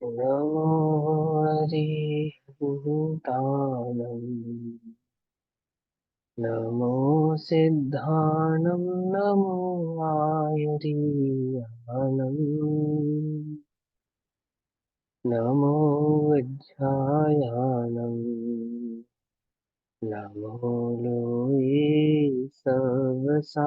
नमो हरिभूतानं नमो सिद्धानं नमो आयुर्यानं नमो विद्यायानं नमो लोये सर्वसाहुनं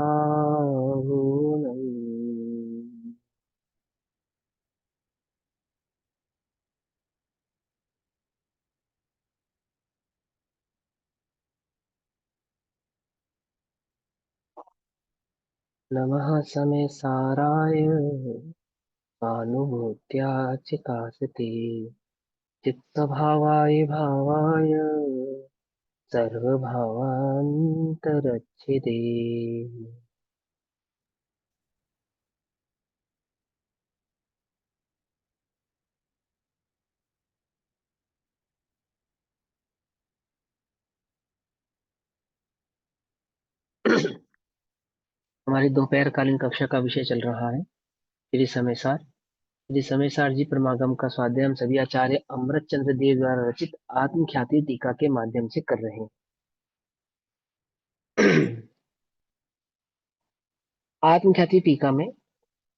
नमः समय साराय अनुभूत्या चिकासते चित्तभावाय भावाय सर्वभावान्तरच्छिदे। हमारी दोपहरकालीन कक्षा का विषय चल रहा है श्री समय सार। श्री समय सार जी परमागम का स्वाध्याय हम सभी आचार्य अमृत चंद्र देव द्वारा रचित आत्मख्याति टीका के माध्यम से कर रहे हैं। आत्मख्याति टीका में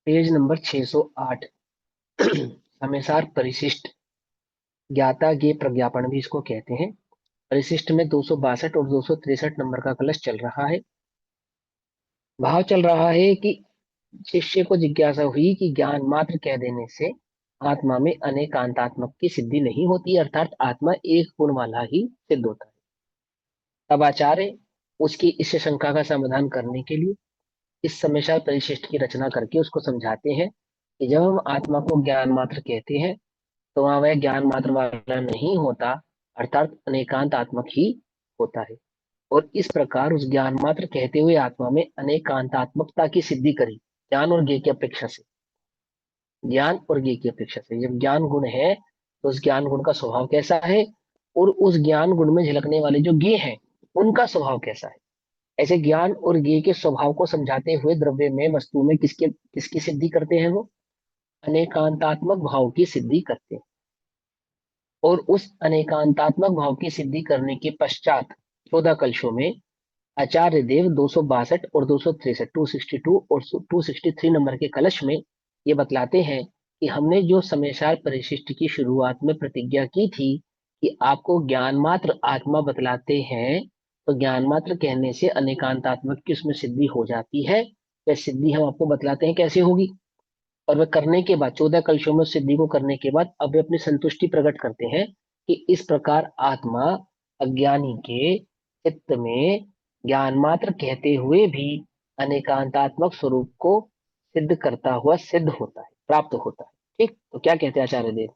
पेज नंबर 608 समय सार परिशिष्ट ज्ञाता गे प्रज्ञापन भी इसको कहते हैं। परिशिष्ट में 262 और 263 नंबर का कलश चल रहा है। भाव चल रहा है कि शिष्य को जिज्ञासा हुई कि ज्ञान मात्र कह देने से आत्मा में अनेकांतात्मक की सिद्धि नहीं होती, अर्थात आत्मा एक गुण वाला ही सिद्ध होता है। तब आचार्य उसकी इस शंका का समाधान करने के लिए इस समस्या परिशिष्ट की रचना करके उसको समझाते हैं कि जब हम आत्मा को ज्ञान मात्र कहते हैं तो वहां वह ज्ञान मात्र वाला नहीं होता, अर्थात अनेकांत आत्मक ही होता है। और इस प्रकार उस ज्ञान मात्र कहते हुए आत्मा में अनेकांतात्मकता की सिद्धि करी, ज्ञान और ज्ञ की अपेक्षा से। ज्ञान और ज्ञ की अपेक्षा से जब ज्ञान गुण है तो उस ज्ञान गुण का स्वभाव कैसा है, और उस ज्ञान गुण में झलकने वाले जो ज्ञ हैं उनका स्वभाव कैसा है। ऐसे ज्ञान और ज्ञ के स्वभाव को समझाते हुए द्रव्य में वस्तु में किसकी सिद्धि करते हैं, वो अनेकांतात्मक भाव की सिद्धि करते हैं। और उस अनेकांतात्मक भाव की सिद्धि करने के पश्चात 14 कलशों में आचार्य देव 262 और 263 262 और 263 नंबर के कलश में ये बतलाते हैं कि हमने जो समयसार परिशिष्ट की शुरुआत में प्रतिज्ञा की थी कि आपको ज्ञान मात्र आत्मा बतलाते हैं, तो ज्ञान मात्र कहने से अनेकांतात्मक की उसमें सिद्धि हो जाती है। वह सिद्धि हम आपको बतलाते हैं कैसे होगी, और वह करने के बाद 14 कलशों में उस सिद्धि को करने के बाद अब वे अपनी संतुष्टि प्रकट करते हैं कि इस प्रकार आत्मा अज्ञानी के चित्त में ज्ञान मात्र कहते हुए भी अनेकांतात्मक स्वरूप को सिद्ध करता हुआ सिद्ध होता है, प्राप्त होता है। ठीक, तो क्या कहते हैं आचार्य देव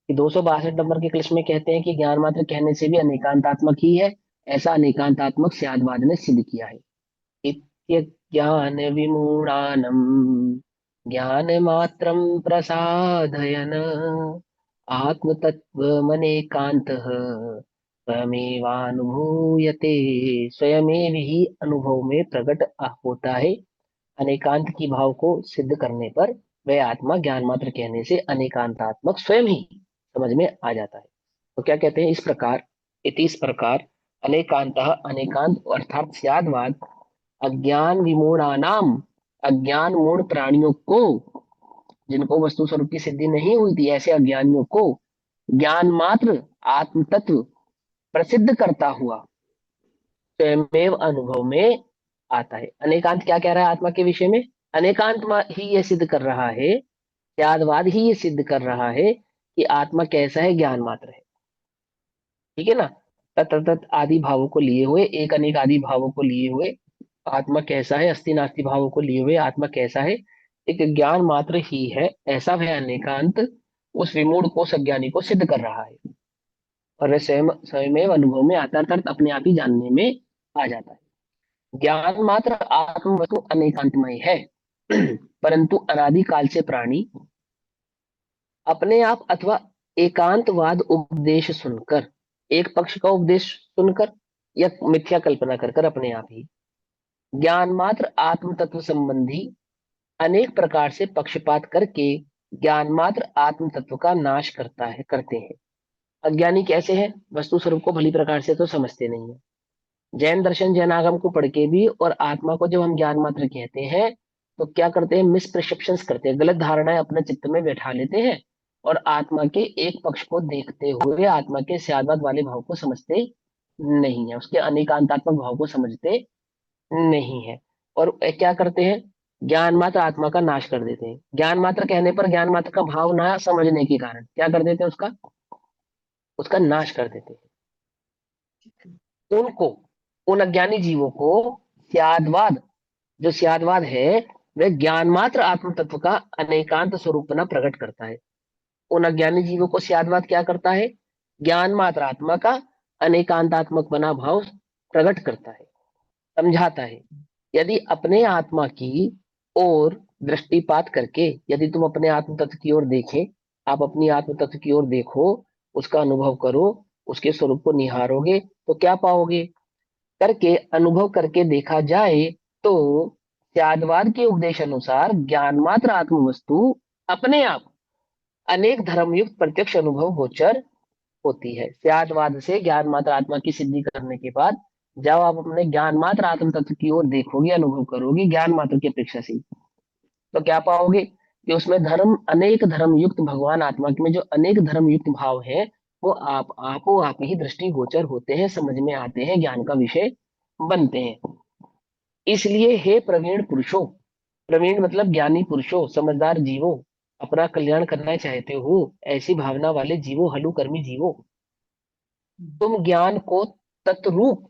कि 262 नंबर के कलश में कहते हैं कि ज्ञान मात्र कहने से भी अनेकांतात्मक ही है, ऐसा अनेकांतात्मक स्यादवाद ने सिद्ध किया है। ज्ञान विमूढ़ानम ज्ञानमात्रं प्रसादयन् आत्मतत्त्वमनेकान्तः स्वयमेवानुभूयते। स्वयमेव ही अनुभव में प्रकट होता है। अनेकांत की भाव को सिद्ध करने पर वह आत्मा ज्ञान मात्र कहने से अनेकांतात्मक स्वयं ही समझ में आ जाता है। तो क्या कहते हैं, इस प्रकार अनेकांत अनेकांत अर्थात स्यादवाद अज्ञान विमूढ़ानाम अज्ञान मूढ़ प्राणियों को, जिनको वस्तु स्वरूप की सिद्धि नहीं हुई थी, ऐसे अज्ञानियों को ज्ञान मात्र आत्म तत्व प्रसिद्ध करता हुआ स्वयमेव अनुभव में आता है। अनेकांत क्या कह रहा है आत्मा के विषय में, अनेकांत ही यह सिद्ध कर रहा है, त्यागवाद ही ये सिद्ध कर रहा है कि आत्मा कैसा है, ज्ञान मात्र है। ठीक है ना। तत् तत् आदि भावों को लिए हुए, एक अनेक आदि भावों को लिए हुए आत्मा कैसा है, अस्ति नास्ति भावों को लिए हुए आत्मा कैसा है, एक ज्ञान मात्र ही है, ऐसा वह अनेकांत उस विमूढ़ को सज्ञानी को सिद्ध कर रहा है। और वह स्वयं स्वयं अनुभव में आता अर्थात अपने आप ही जानने में आ जाता है। ज्ञान मात्र आत्म वस्तु अनेकांतमय है। परंतु अनादि काल से प्राणी अपने आप अथवा एकांतवाद उपदेश सुनकर, एक पक्ष का उपदेश सुनकर या मिथ्या कल्पना कर कर अपने आप ही ज्ञान मात्र आत्म तत्व संबंधी अनेक प्रकार से पक्षपात करके ज्ञान मात्र आत्म तत्व का नाश करते हैं। अज्ञानी कैसे हैं? वस्तु स्वरूप को भली प्रकार से तो समझते नहीं है। जैन दर्शन जैन आगम को पढ़ के भी और आत्मा को जब हम ज्ञान मात्र कहते हैं तो क्या करते हैं? मिसप्रसेप्शंस करते हैं, गलत धारणाएं अपने चित्त में बैठा लेते हैं और आत्मा के एक पक्ष को देखते हुए आत्मा के स्यादवाद वाले भाव को समझते नहीं है, उसके अनेकांतात्मक भाव को समझते नहीं है। और क्या करते हैं? ज्ञान मात्र आत्मा का नाश कर देते हैं। ज्ञान मात्र कहने पर ज्ञान मात्र का भाव ना समझने के कारण क्या कर देते हैं? उसका उसका नाश कर देते हैं। उनको, उन अज्ञानी जीवों को स्यादवाद, जो स्यादवाद है, वह ज्ञान मात्र आत्म तत्व का अनेकांत स्वरूप न प्रकट करता है। उन अज्ञानी जीवों को स्यादवाद क्या करता है? ज्ञान मात्र आत्मा का अनेकांतात्मक बना भाव प्रकट करता है, समझाता है। यदि अपने आत्मा की ओर दृष्टिपात करके, यदि तुम अपने आत्म तत्व की ओर देखें, आप अपनी आत्म तत्व की ओर देखो, उसका अनुभव करो, उसके स्वरूप को निहारोगे तो क्या पाओगे? करके अनुभव करके देखा जाए तो त्यागवाद के उपदेश अनुसार ज्ञान मात्र आत्म वस्तु अपने आप अनेक धर्मयुक्त प्रत्यक्ष अनुभव गोचर होती है। त्यागवाद से ज्ञान मात्र आत्मा की सिद्धि करने के बाद जब आप अपने ज्ञान मात्र आत्म तत्व की ओर देखोगे, अनुभव करोगे ज्ञान मात्र की अपेक्षा से, तो क्या पाओगे? कि उसमें धर्म, अनेक धर्म युक्त भगवान आत्मा में जो अनेक धर्म युक्त भाव है वो आप ही दृष्टि गोचर होते हैं, समझ में आते हैं, ज्ञान का विषय बनते हैं। इसलिए हे प्रवीण पुरुषों, प्रवीण मतलब ज्ञानी पुरुषों, समझदार जीवों, अपना कल्याण करना चाहते हो ऐसी भावना वाले जीवों, हलुकर्मी जीवों, तुम ज्ञान को तत्रूप,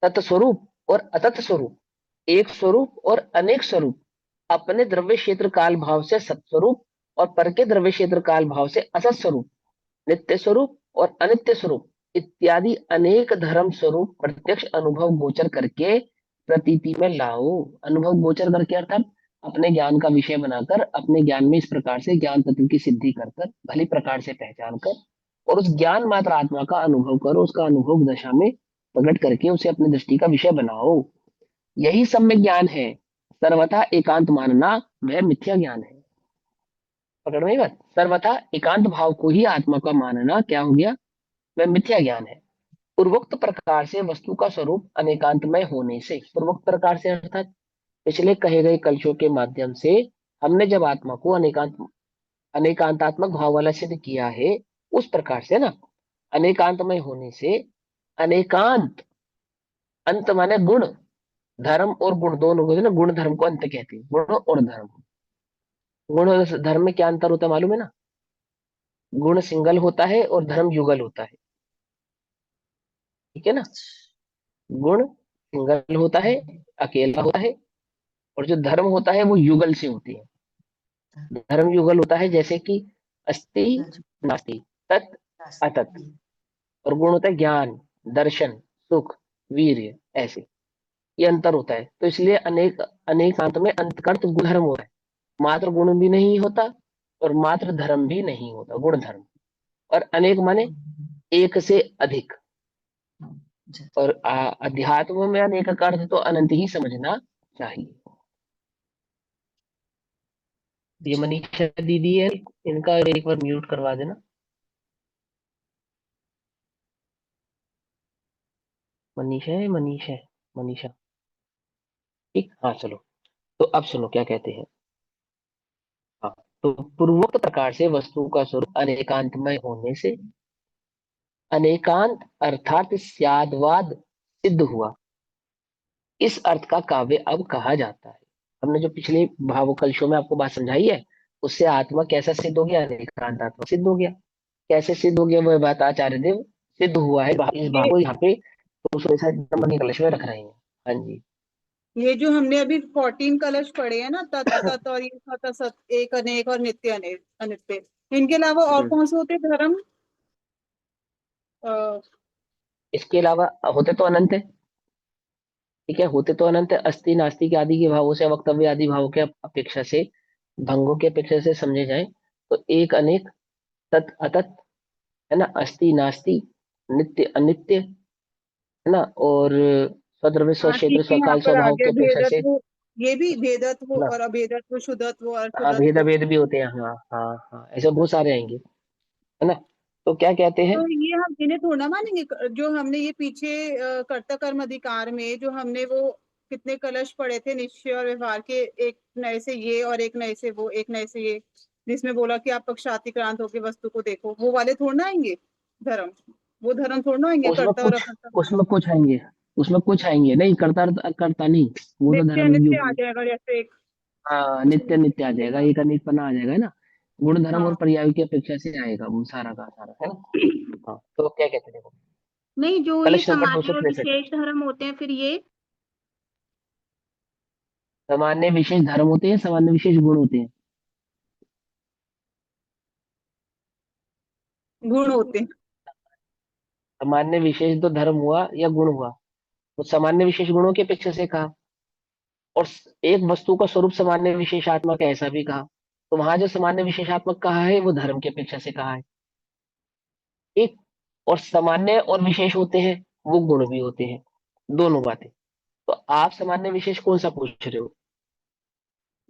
तत्स्वरूप और अतत स्वरूप, एक स्वरूप और अनेक स्वरूप, अपने द्रव्य क्षेत्र काल भाव से सत्स्वरूप और पर के द्रव्य क्षेत्र काल भाव से असत स्वरूप, नित्य स्वरूप और अनित्य स्वरूप इत्यादि अनेक धर्म स्वरूप प्रत्यक्ष अनुभव गोचर करके प्रतीति में लाओ। अनुभव गोचर करके अर्थात अपने ज्ञान का विषय बनाकर, अपने ज्ञान में इस प्रकार से ज्ञान तत्व की सिद्धि कर कर, भली प्रकार से पहचान कर और उस ज्ञान मात्र आत्मा का अनुभव करो, उसका अनुभव दशा में प्रकट करके उसे अपनी दृष्टि का विषय बनाओ। यही सम्यक ज्ञान है। सर्वथा एकांत मानना वह मिथ्या ज्ञान है। पकड़ में बात? सर्वथा एकांत भाव को ही आत्मा का मानना क्या हो गया? वह मिथ्या ज्ञान है। पूर्वोक्त प्रकार से वस्तु का स्वरूप अनेकांतमय होने से, पूर्वोक्त प्रकार से अर्थात पिछले कहे गए कलशों के माध्यम से हमने जब आत्मा को अनेकांतात्मक भाव वाला सिद्ध किया है, उस प्रकार से ना, अनेकांतमय होने से, अनेकांत, अंत माने गुण, धर्म और गुण दोनों को ना गुण धर्म को अंत कहते हैं, गुण और धर्म। गुण और धर्म में क्या अंतर होता है मालूम है ना? गुण सिंगल होता है और धर्म युगल होता है, ठीक है ना? गुण सिंगल होता है, अकेला होता है, और जो धर्म होता है वो युगल से होती है। धर्म युगल होता है जैसे कि अस्ति नास्ति, तत् अतत, और गुण होता है ज्ञान, दर्शन, सुख, वीर्य, ऐसे। ये अंतर होता है। तो इसलिए अनेक, अनेकांत में अंतकर्त गुण धर्म होता है, मात्र गुण भी नहीं होता और मात्र धर्म भी नहीं होता, गुण धर्म। और अनेक माने एक से अधिक, और अध्यात्म में अनेक का अर्थ तो अनंत ही समझना चाहिए। ये मनीषा दीदी है, इनका एक बार म्यूट करवा देना। मनीषा है, मनीषा है, मनीषा। ठीक, हाँ चलो। तो अब सुनो क्या कहते हैं। हाँ, तो पूर्वोक्त प्रकार से वस्तु का स्वरूप अनेकांतमय होने से अनेकांत अर्थात स्यादवाद सिद्ध हुआ। इस अर्थ का काव्य अब कहा जाता है। हमने जो पिछले भावकलशों में आपको बात समझाई है, उससे आत्मा कैसा सिद्ध हो गया? अनेकांत आत्मा सिद्ध हो गया। कैसे सिद्ध हो गया वह बात आचार्य देव सिद्ध हुआ है, इस भाव को यहाँ पे दूसरे साइड नंबर के कलश में रख रहे हैं। हाँ जी। ये जो हमने अभी 14 कलश पढ़े हैं ना, तत् तत् और ये सत असत, एक अनेक और नित्य अनेक अनित्य, इनके अलावा और कौन से होते हैं धर्म? इसके अलावा होते तो अनंत है, ठीक है, होते तो अनंत है। अस्थि नास्ति के आदि के भावों से, वक्तव्य आदि भावों के अपेक्षा से, भंगों की अपेक्षा से समझे जाए तो एक अनेक, तत् अतत, है ना, अस्थि नास्ति, नित्य अनित्य, है ना, और स्वद्रव्य हाँ स्वक्षेत्र ठीक है, यहाँ स्वकाल पर आ स्वभाव गया की अपेक्षा से। भेदत्व। ये भी भेदत्व है ना। और अभेदत्व, शुद्धत्व और हाँ, भेद शुद्धत्व। अभेद भी होते हैं, हाँ हाँ हाँ, ऐसे बहुत सारे आएंगे, है ना। तो क्या कहते हैं। तो ये हम इन्हें थोड़ा ना मानेंगे, जो हमने ये पीछे कर्ता कर्म अधिकार में जो हमने वो कितने कलश पढ़े थे निश्चय और व्यवहार के, एक नए से ये और एक नए से वो, एक नए से ये, जिसमें बोला कि आप पक्षातिक्रांत होकर वस्तु को देखो, वो वाले थोड़ा ना आएंगे धर्म। वो धर्म थोड़ा ना आएंगे, उसमें कर्ता और कुछ अकर्ता। उसमें कुछ आएंगे, उसमें कुछ आएंगे नहीं, करता करता नहीं, वो तो नित्य धर्म ही नित्य आ होंगे। जाएगा, जैसे एक हाँ, उसमें नित्य नित्य आ जाएगा, होगा। एक अनिटपना आ जाएगा, है ना। गुण धर्म और हाँ। पर्याय की अपेक्षा से आएगा वो सारा का सारा, है ना। हाँ, तो क्या कहते हैं देखो। नहीं, जो ये कलश नंबर सामान्य और 263। विशेष धर्म होते हैं फिर ये। सामान्य विशेष धर्म होते हैं, सामान्य विशेष गुण होते हैं। गुण होते हैं। सामान्य विशेष तो धर्म हुआ या गुण हुआ, तो सामान्य विशेष गुणों की अपेक्षा से कहा। और एक वस्तु का स्वरूप सामान्य विशेषात्मक है, ऐसा भी कहा। तो वहां जो सामान्य विशेषात्मक कहा है वो धर्म की अपेक्षा से कहा है। एक, और सामान्य और विशेष होते हैं, वो गुण भी होते हैं, दोनों बातें। तो आप सामान्य विशेष कौन सा पूछ रहे हो,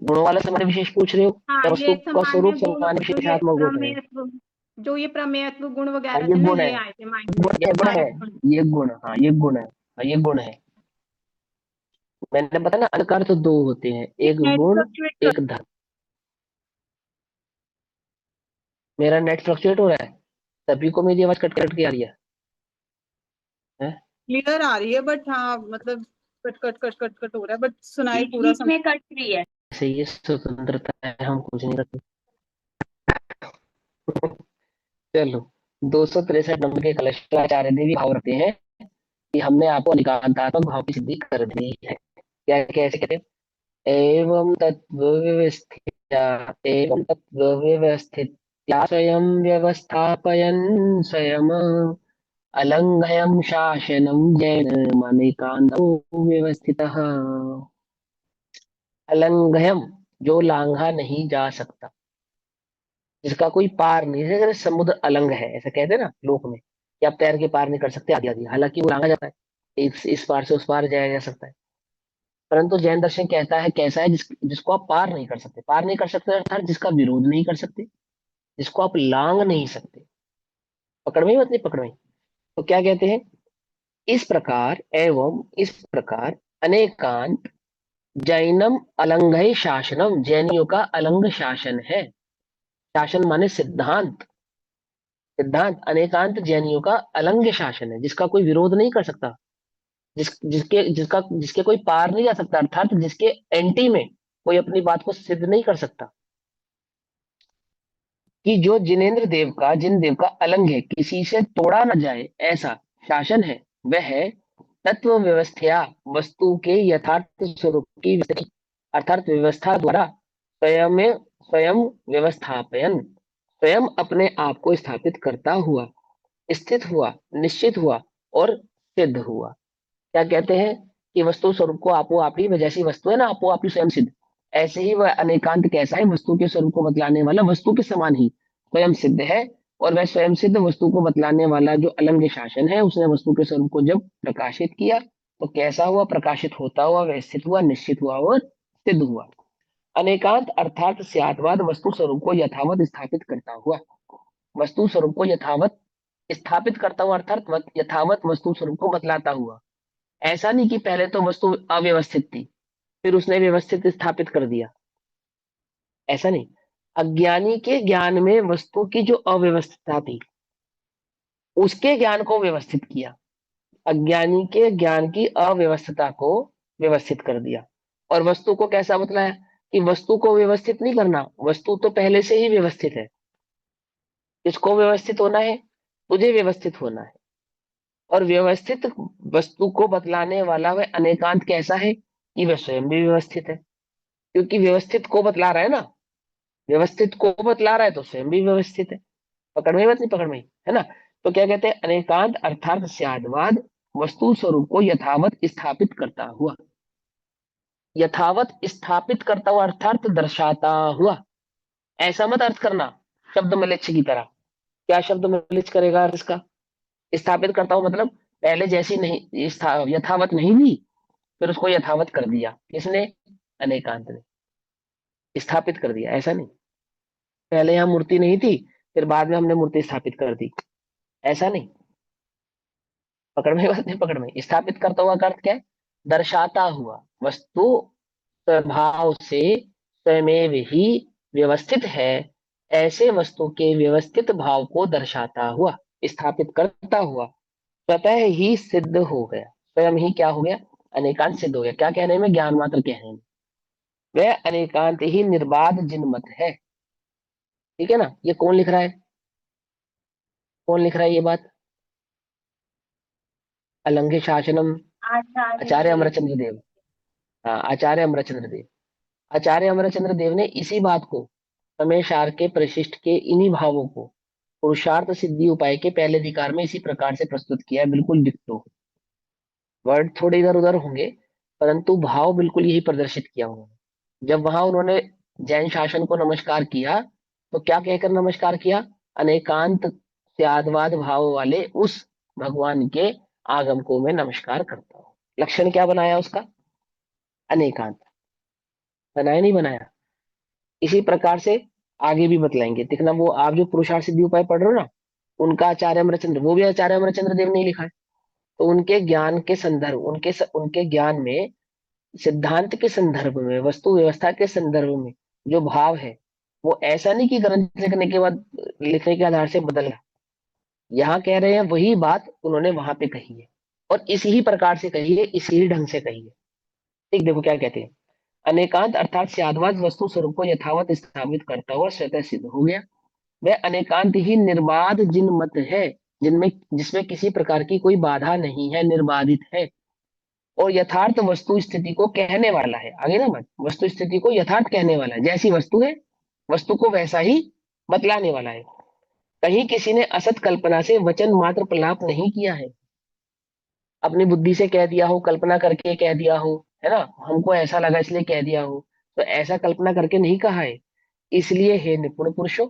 गुणों वाला सामान्य विशेष पूछ रहे हो, हाँ, या ये वस्तु का सामान्य स्वरूप गुण, सामान्य जो ये विशेषात्मक होता है। प्रमेयत्व, जो ये प्रमेयत्व गुण हाँ, वगैरह ये थे ना, गुण है, ये आए थे माइंड में, ये गुण है, कारक गुण। ये गुण, हाँ ये गुण है, हाँ ये गुण है। मैंने बताया ना, अलकार तो दो होते हैं, एक नेट गुण, फ्लक्चुएट कर। एक धर्म। मेरा नेट फ्लक्चुएट हो रहा है, तभी को मेरी आवाज कट कट के आ रही है। क्लियर आ रही है, बट हाँ मतलब cut cut cut cut cut हो रहा है, बट सुनाई बीच पूरा बीच समझ। में कट रही है। ऐसे ये स्वतंत्रता है, हम कुछ नहीं रखते। चलो, 263 नंबर के कलश आचार्य देवी भाव रखते हैं कि हमने आपको निकांतात्मक भाव की सिद्धि कर दी है। क्या कैसे कहते हैं, एवं तत्व व्यवस्थित्या स्वयं व्यवस्थापयन स्वयं अलंघयम शासनम जैन मनिकांतो व्यवस्थितः। अलंघयम, जो लांघा नहीं जा सकता, जिसका कोई पार नहीं, जैसे समुद्र अलंग है ऐसा कहते हैं ना लोक में, कि आप तैर के पार नहीं कर सकते आदि आदि, हालांकि वो लांघा जाता है, इस पार से उस पार जाया जा सकता है। परंतु जैन दर्शन कहता है कैसा है, जिसको आप पार नहीं कर सकते, पार नहीं कर सकते अर्थात जिसका विरोध नहीं कर सकते, जिसको आप लांग नहीं सकते। पकड़ में ही मत नहीं, पकड़ में ही। तो क्या कहते हैं, इस प्रकार एवं इस प्रकार अनेकांत जैनम अलंग शासनम, जैनियों का अलंग शासन है। शासन माने सिद्धांत, सिद्धांत अनेकांत जैनियों का अलंग शासन है, जिसका कोई विरोध नहीं कर सकता, जिसके कोई पार नहीं जा सकता, अर्थात जिसके एंटी में कोई अपनी बात को सिद्ध नहीं कर सकता। कि जो जिनेन्द्र देव का, जिन देव का अलंग है, किसी से तोड़ा न जाए, ऐसा शासन है, वह है तत्व व्यवस्थया, वस्तु के यथार्थ स्वरूप की विस्तृति, अर्थात व्यवस्था द्वारा स्वयं स्वयं व्यवस्थापयन, स्वयं अपने आप को स्थापित करता हुआ, स्थित हुआ, निश्चित हुआ और सिद्ध हुआ। क्या कहते हैं कि वस्तु स्वरूप को आपो आप ही, जैसी वस्तु है ना आपो आप ही स्वयं सिद्ध, ऐसे ही वह अनेकांत कैसा है, वस्तु के स्वरूप को बतलाने वाला वस्तु के समान ही स्वयं सिद्ध है। और वह स्वयं सिद्ध वस्तु को बतलाने वाला जो अलंग शासन है, उसने वस्तु के स्वरूप को जब प्रकाशित किया, तो कैसा हुआ, प्रकाशित होता हुआ, वह स्थित हुआ, निश्चित हुआ और सिद्ध हुआ। अनेकांत अर्थात स्यात्वाद, वस्तु स्वरूप को यथावत स्थापित करता हुआ, वस्तु स्वरूप को यथावत स्थापित करता हुआ, अर्थात यथावत वस्तु स्वरूप को बतलाता हुआ। ऐसा नहीं कि पहले तो वस्तु अव्यवस्थित थी, फिर उसने व्यवस्थित स्थापित कर दिया, ऐसा नहीं। अज्ञानी के ज्ञान में वस्तु की जो अव्यवस्थितता थी, उसके ज्ञान को व्यवस्थित किया, अज्ञानी के ज्ञान की अव्यवस्थितता को व्यवस्थित कर दिया। और वस्तु को कैसा बतलाया, कि वस्तु को व्यवस्थित नहीं करना, वस्तु तो पहले से ही व्यवस्थित है, इसको व्यवस्थित होना है, तुझे व्यवस्थित होना है। और व्यवस्थित वस्तु को बतलाने वाला वह अनेकांत कैसा है, कि वह स्वयं भी व्यवस्थित है, क्योंकि व्यवस्थित को बतला रहा है ना, व्यवस्थित को बतला रहा है तो स्वयं भी व्यवस्थित है। पकड़ में मत नहीं, पकड़ में है ना। तो क्या कहते हैं, अनेकांत अर्थात स्यादवाद, वस्तु स्वरूप को यथावत स्थापित करता हुआ, यथावत स्थापित करता हुआ अर्थात दर्शाता हुआ। ऐसा मत अर्थ करना शब्द मलेच्छ की तरह। क्या शब्द मलेच्छ करेगा अर्थ इसका, स्थापित करता हूं मतलब पहले जैसी नहीं, यथावत नहीं थी, फिर उसको यथावत कर दिया किसने, अनेकांत ने स्थापित कर दिया, ऐसा नहीं। पहले यहाँ मूर्ति नहीं थी, फिर बाद में हमने मूर्ति स्थापित कर दी, ऐसा नहीं। पकड़ में बात नहीं, पकड़ में। स्थापित करता हुआ का अर्थ क्या है? दर्शाता हुआ। वस्तु स्वभाव से स्वयमेव ही व्यवस्थित है, ऐसे वस्तु के व्यवस्थित भाव को दर्शाता हुआ, स्थापित करता हुआ स्वतः ही सिद्ध हो गया। स्वयं ही क्या हो गया? अनेकांत सिद्ध हो गया। क्या कहने में? ज्ञान मात्र कहने में। वह अनेकांत ही निर्बाध जिनमत है। ठीक है ना? ये कौन लिख रहा है? कौन लिख रहा है ये बात? अलंघ्य शासनम, आचार्य आचार्य अमरचंद्र देव। हाँ, आचार्य अमरचंद्र देव। आचार्य अमरचंद्र देव ने इसी बात को समय सार के परिशिष्ट के इन्हीं भावों को पुरुषार्थ सिद्धि उपाय के पहले अधिकार में इसी प्रकार से प्रस्तुत किया है, बिल्कुल डिक्टो। वर्ड थोड़े इधर उधर होंगे, परंतु भाव बिल्कुल यही प्रदर्शित किया उन्होंने। जब वहां उन्होंने जैन शासन को नमस्कार किया, तो क्या कहकर नमस्कार किया? अनेकांत त्यागवाद भाव वाले उस भगवान के आगम को मैं नमस्कार करता हूँ। लक्षण क्या बनाया उसका? अनेकांत। बनाया नहीं बनाया? इसी प्रकार से आगे भी बतलाएंगे। देखना, वो आप जो पुरुषार्थ सिद्धि उपाय पढ़ रहे हो ना, उनका आचार्य अमरचंद्र, वो भी आचार्य अमरचंद्र देव ने ही लिखा है। तो उनके ज्ञान के संदर्भ, उनके ज्ञान में, सिद्धांत के संदर्भ में, वस्तु व्यवस्था के संदर्भ में जो भाव है, वो ऐसा नहीं कि ग्रंथ लिखने के बाद, लिखने के आधार से बदल रहा। यहाँ कह रहे हैं वही बात उन्होंने वहां पे कही है, और इसी ही प्रकार से कही है, इसी ही ढंग से कही है। ठीक, देखो क्या कहते हैं। अनेकांत अर्थात स्याद्वाद वस्तु स्वरूप को यथावत स्थापित करता हुआ स्वतः सिद्ध हो गया। वह अनेकांत ही निर्बाध जिन मत है, जिनमें जिसमें किसी प्रकार की कोई बाधा नहीं है, निर्बाधित है, और यथार्थ वस्तु स्थिति को कहने वाला है। आगे ना मत, वस्तु स्थिति को यथार्थ कहने वाला है। जैसी वस्तु है, वस्तु को वैसा ही बतलाने वाला है। कहीं किसी ने असत कल्पना से वचन मात्र प्रलाप नहीं किया है। अपनी बुद्धि से कह दिया हो, कल्पना करके कह दिया हो, है ना, हमको ऐसा लगा इसलिए कह दिया हो, तो ऐसा कल्पना करके नहीं कहा है। इसलिए हे निपुण पुरुषों,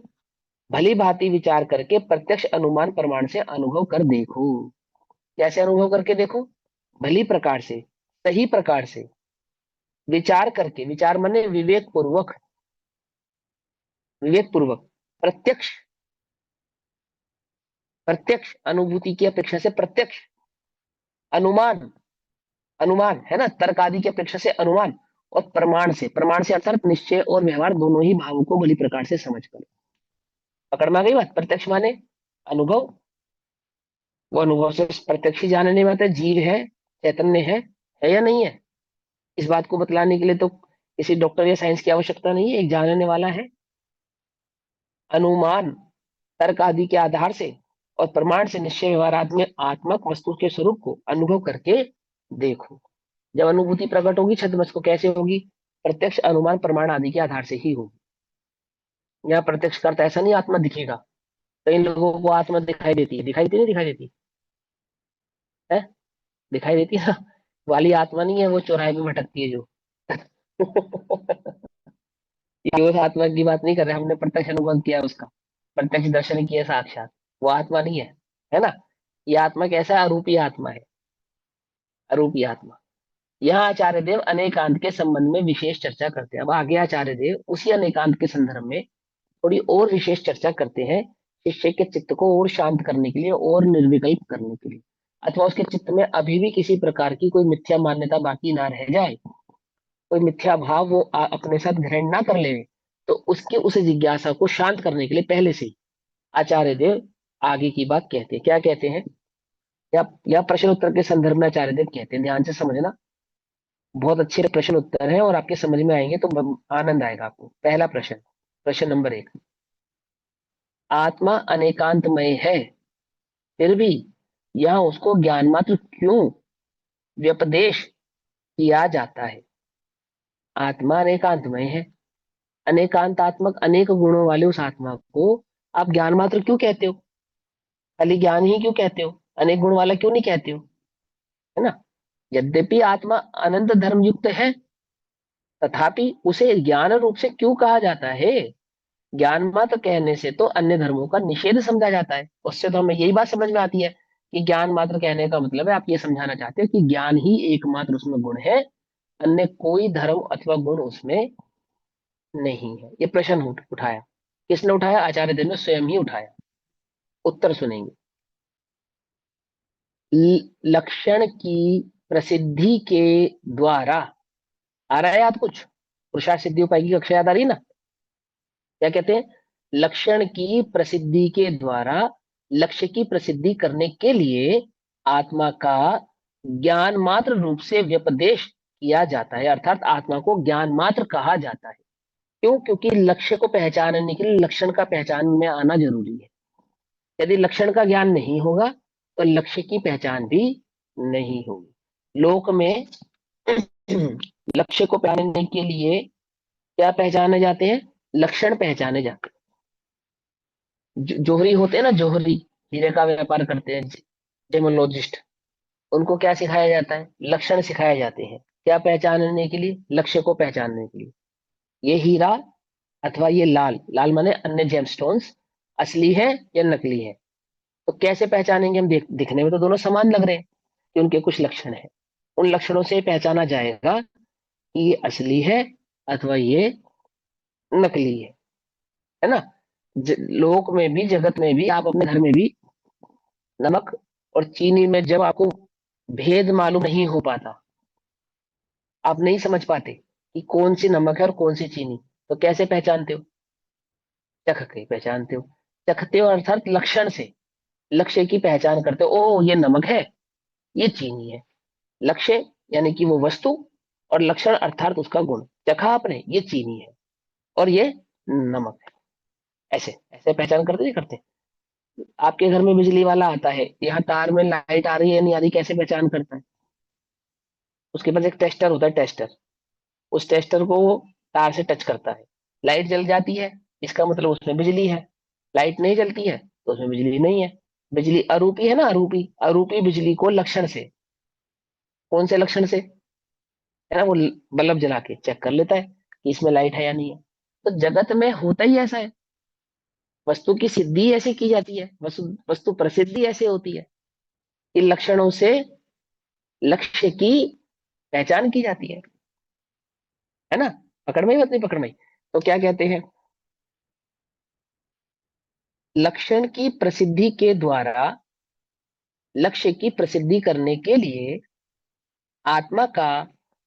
भली भांति विचार करके प्रत्यक्ष अनुमान प्रमाण से अनुभव कर देखो। कैसे अनुभव करके देखो? भली प्रकार से, सही प्रकार से विचार करके, विचार माने विवेक पूर्वक, विवेक पूर्वक, प्रत्यक्ष, प्रत्यक्ष अनुभूति की अपेक्षा से प्रत्यक्ष, अनुमान, अनुमान है ना, तर्क आदि की अपेक्षा से अनुमान, और प्रमाण से, प्रमाण से अर्थात निश्चय और व्यवहार दोनों ही भावों को भली प्रकार से समझ कर। पकड़ में आ गई बात? प्रत्यक्ष माने अनुभव, वो अनुभव से प्रत्यक्ष ही जानने में आता है जीव है, चैतन्य है या नहीं है। इस बात को बतलाने के लिए तो किसी डॉक्टर या साइंस की आवश्यकता नहीं है, एक जानने वाला है। अनुमान, तर्क आदि के आधार से और प्रमाण से निश्चय व्यवहारात में आत्मक वस्तु के स्वरूप को अनुभव करके देखो। जब अनुभूति प्रकट होगी छद्मस को, कैसे होगी? प्रत्यक्ष, अनुमान, प्रमाण आदि के आधार से ही होगी। यहाँ प्रत्यक्ष करता ऐसा नहीं आत्मा दिखेगा। कई लोगों को आत्मा दिखाई देती है, दिखाई देती नहीं? दिखाई देती है, दिखाई देती है ना। वाली आत्मा नहीं है वो चौराहे पे भटकती है जो। ये उस आत्मा की बात नहीं कर रहे, हमने प्रत्यक्ष अनुभव किया उसका, प्रत्यक्ष दर्शन किया साक्षात, वो आत्मा नहीं है ना। ये आत्मा कैसा है? अरूपी आत्मा है, अरूपी आत्मा। यहाँ आचार्य देव अनेकांत के संबंध में विशेष चर्चा करते हैं। अब आगे आचार्य देव उसी अनेकांत के संदर्भ में थोड़ी और विशेष चर्चा करते हैं, शिष्य के चित्त को और शांत करने के लिए और निर्विकल्प करने के लिए, अथवा उसके चित्त में अभी भी किसी प्रकार की कोई मिथ्या मान्यता बाकी ना रह जाए, कोई मिथ्या भाव वो अपने साथ ग्रहण ना कर ले, तो उसके उस जिज्ञासा को शांत करने के लिए पहले से ही आचार्य देव आगे की बात कहते हैं। क्या कहते हैं? या प्रश्न उत्तर के संदर्भ में आचार्य देव कहते हैं, ध्यान से समझना। बहुत अच्छे प्रश्न उत्तर हैं और आपके समझ में आएंगे तो आनंद आएगा आपको। पहला प्रश्न, प्रश्न नंबर 1, आत्मा अनेकांतमय है, फिर भी यह उसको ज्ञान मात्र क्यों व्यपदेश किया जाता है? आत्मा अनेकांतमय है, अनेकांतात्मक अनेक गुणों वाले उस आत्मा को आप ज्ञान मात्र क्यों कहते हो? खाली ज्ञान ही क्यों कहते हो? अनेक गुण वाला क्यों नहीं कहते हो? है ना। यद्यपि आत्मा अनंत धर्म युक्त है, तथापि उसे ज्ञान रूप से क्यों कहा जाता है? ज्ञान मात्र कहने से तो अन्य धर्मों का निषेध समझा जाता है। उससे तो हमें यही बात समझ में आती है कि ज्ञान मात्र कहने का मतलब है आप ये समझाना चाहते हो कि ज्ञान ही एकमात्र उसमें गुण है, अन्य कोई धर्म अथवा गुण उसमें नहीं है। ये प्रश्न उठाया। किसने उठाया? आचार्य देव ने स्वयं ही उठाया। उत्तर सुनेंगे। लक्षण की प्रसिद्धि के द्वारा, आ रहा है याद कुछ? पुरुषार्थ सिद्धि उपाय की कक्षा याद आ रही है ना? क्या कहते हैं? लक्षण की प्रसिद्धि के द्वारा लक्ष्य की प्रसिद्धि करने के लिए आत्मा का ज्ञान मात्र रूप से व्यपदेश किया जाता है, अर्थात आत्मा को ज्ञान मात्र कहा जाता है। क्यों? क्योंकि लक्ष्य को पहचानने के लिए लक्षण का पहचान में आना जरूरी है। यदि लक्षण का ज्ञान नहीं होगा तो लक्ष्य की पहचान भी नहीं होगी। लोक में लक्ष्य को पहचानने के लिए क्या पहचाने जाते हैं? लक्षण पहचाने जाते हैं। जोहरी होते हैं ना, जोहरी, हीरे का व्यापार करते हैं, जेमोलॉजिस्ट, उनको क्या सिखाया जाता है? लक्षण सिखाए जाते हैं। क्या पहचानने के लिए? लक्ष्य को पहचानने के लिए। ये हीरा अथवा ये लाल, लाल माने अन्य जेमस्टोन्स, असली है या नकली है? तो कैसे पहचानेंगे हम? दिखने में तो दोनों समान लग रहे हैं कि उनके कुछ लक्षण हैं। उन लक्षणों से पहचाना जाएगा कि ये असली है अथवा ये नकली है ना? लोक में भी, जगत में भी, आप अपने घर में भी नमक और चीनी में जब आपको भेद मालूम नहीं हो पाता, आप नहीं समझ पाते कि कौन सी नमक है और कौन सी चीनी, तो कैसे पहचानते हो? चख के पहचानते हो। चखते हो अर्थात लक्षण से, लक्ष्य की पहचान करते हो। ओ, ये नमक है, ये चीनी है। लक्ष्य यानी कि वो वस्तु, और लक्षण अर्थात उसका गुण। चखा आपने, ये चीनी है और ये नमक है। ऐसे ऐसे पहचान करते नहीं करते? आपके घर में बिजली वाला आता है, यहाँ तार में लाइट आ रही है नहीं आ रही, कैसे पहचान करता है? उसके पास एक टेस्टर होता है, टेस्टर। उस टेस्टर को वो तार से टच करता है, लाइट जल जाती है, इसका मतलब उसमें बिजली है। लाइट नहीं जलती है तो उसमें बिजली नहीं है। बिजली अरूपी है ना, अरूपी, अरूपी बिजली को लक्षण से, कौन से लक्षण से, है ना, वो बल्ब जला के चेक कर लेता है कि इसमें लाइट है या नहीं है। तो जगत में होता ही ऐसा है। वस्तु की सिद्धि ऐसे की जाती है, वस्तु वस्तु प्रसिद्धि ऐसे होती है कि लक्षणों से लक्ष्य की पहचान की जाती है ना? पकड़ में ही बात नहीं? पकड़ में ही। तो क्या कहते हैं? लक्षण की प्रसिद्धि के द्वारा लक्ष्य की प्रसिद्धि करने के लिए आत्मा का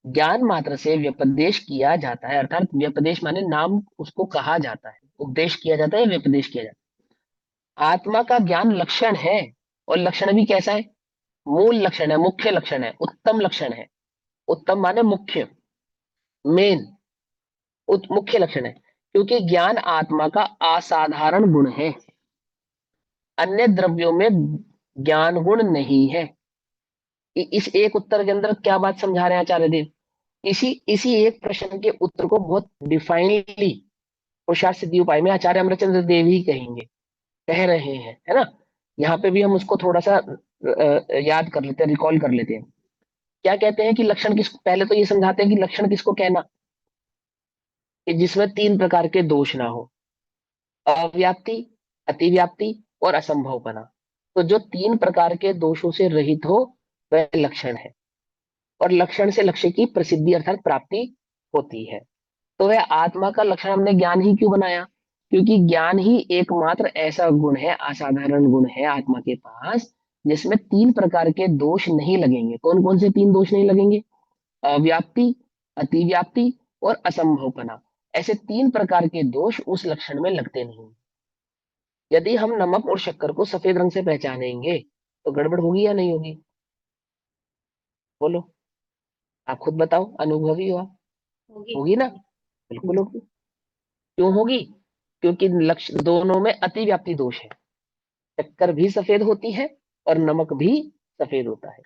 ज्ञान मात्र से व्यपदेश किया जाता है, अर्थात व्यपदेश माने नाम उसको कहा जाता है, उपदेश किया जाता है, व्यपदेश किया जाता है। आत्मा का ज्ञान लक्षण है, और लक्षण भी कैसा है? मूल लक्षण है, मुख्य लक्षण है, उत्तम लक्षण है। उत्तम माने मुख्य, मेन, मुख्य लक्षण है, क्योंकि ज्ञान आत्मा का असाधारण गुण है। अन्य द्रव्यों में ज्ञान गुण नहीं है। इस एक उत्तर के अंदर क्या बात समझा रहे हैं आचार्य देव? इसी इसी एक प्रश्न के उत्तर को बहुत डिफाइनली पुरुषार्थ सिद्धि उपाय में आचार्य अमरचंद्र देव ही कहेंगे, कह रहे हैं, है ना? यहाँ पे भी हम उसको थोड़ा सा याद कर लेते हैं, रिकॉल कर लेते हैं। क्या कहते हैं कि लक्षण किस, पहले तो ये समझाते हैं कि लक्षण किसको कहना, कि जिसमें तीन प्रकार के दोष ना हो: अव्याप्ति, अतिव्याप्ति और असंभवपना। तो जो तीन प्रकार के दोषों से रहित हो वह लक्षण है, और लक्षण से लक्ष्य की प्रसिद्धि अर्थात प्राप्ति होती है। तो वह आत्मा का लक्षण हमने ज्ञान ही क्यों बनाया? क्योंकि ज्ञान ही एकमात्र ऐसा गुण है, असाधारण गुण है आत्मा के पास, जिसमें तीन प्रकार के दोष नहीं लगेंगे। कौन कौन से तीन दोष नहीं लगेंगे? अव्याप्ति, अतिव्याप्ति और असंभवपना। ऐसे तीन प्रकार के दोष उस लक्षण में लगते नहीं। यदि हम नमक और शक्कर को सफेद रंग से पहचानेंगे तो गड़बड़ होगी या नहीं होगी? बोलो, आप खुद बताओ, अनुभवी हो आप। होगी। होगी ना? बिल्कुल होगी। क्यों होगी? क्योंकि लक्ष्य दोनों में अतिव्याप्ति दोष है। शक्कर भी सफेद होती है और नमक भी सफेद होता है।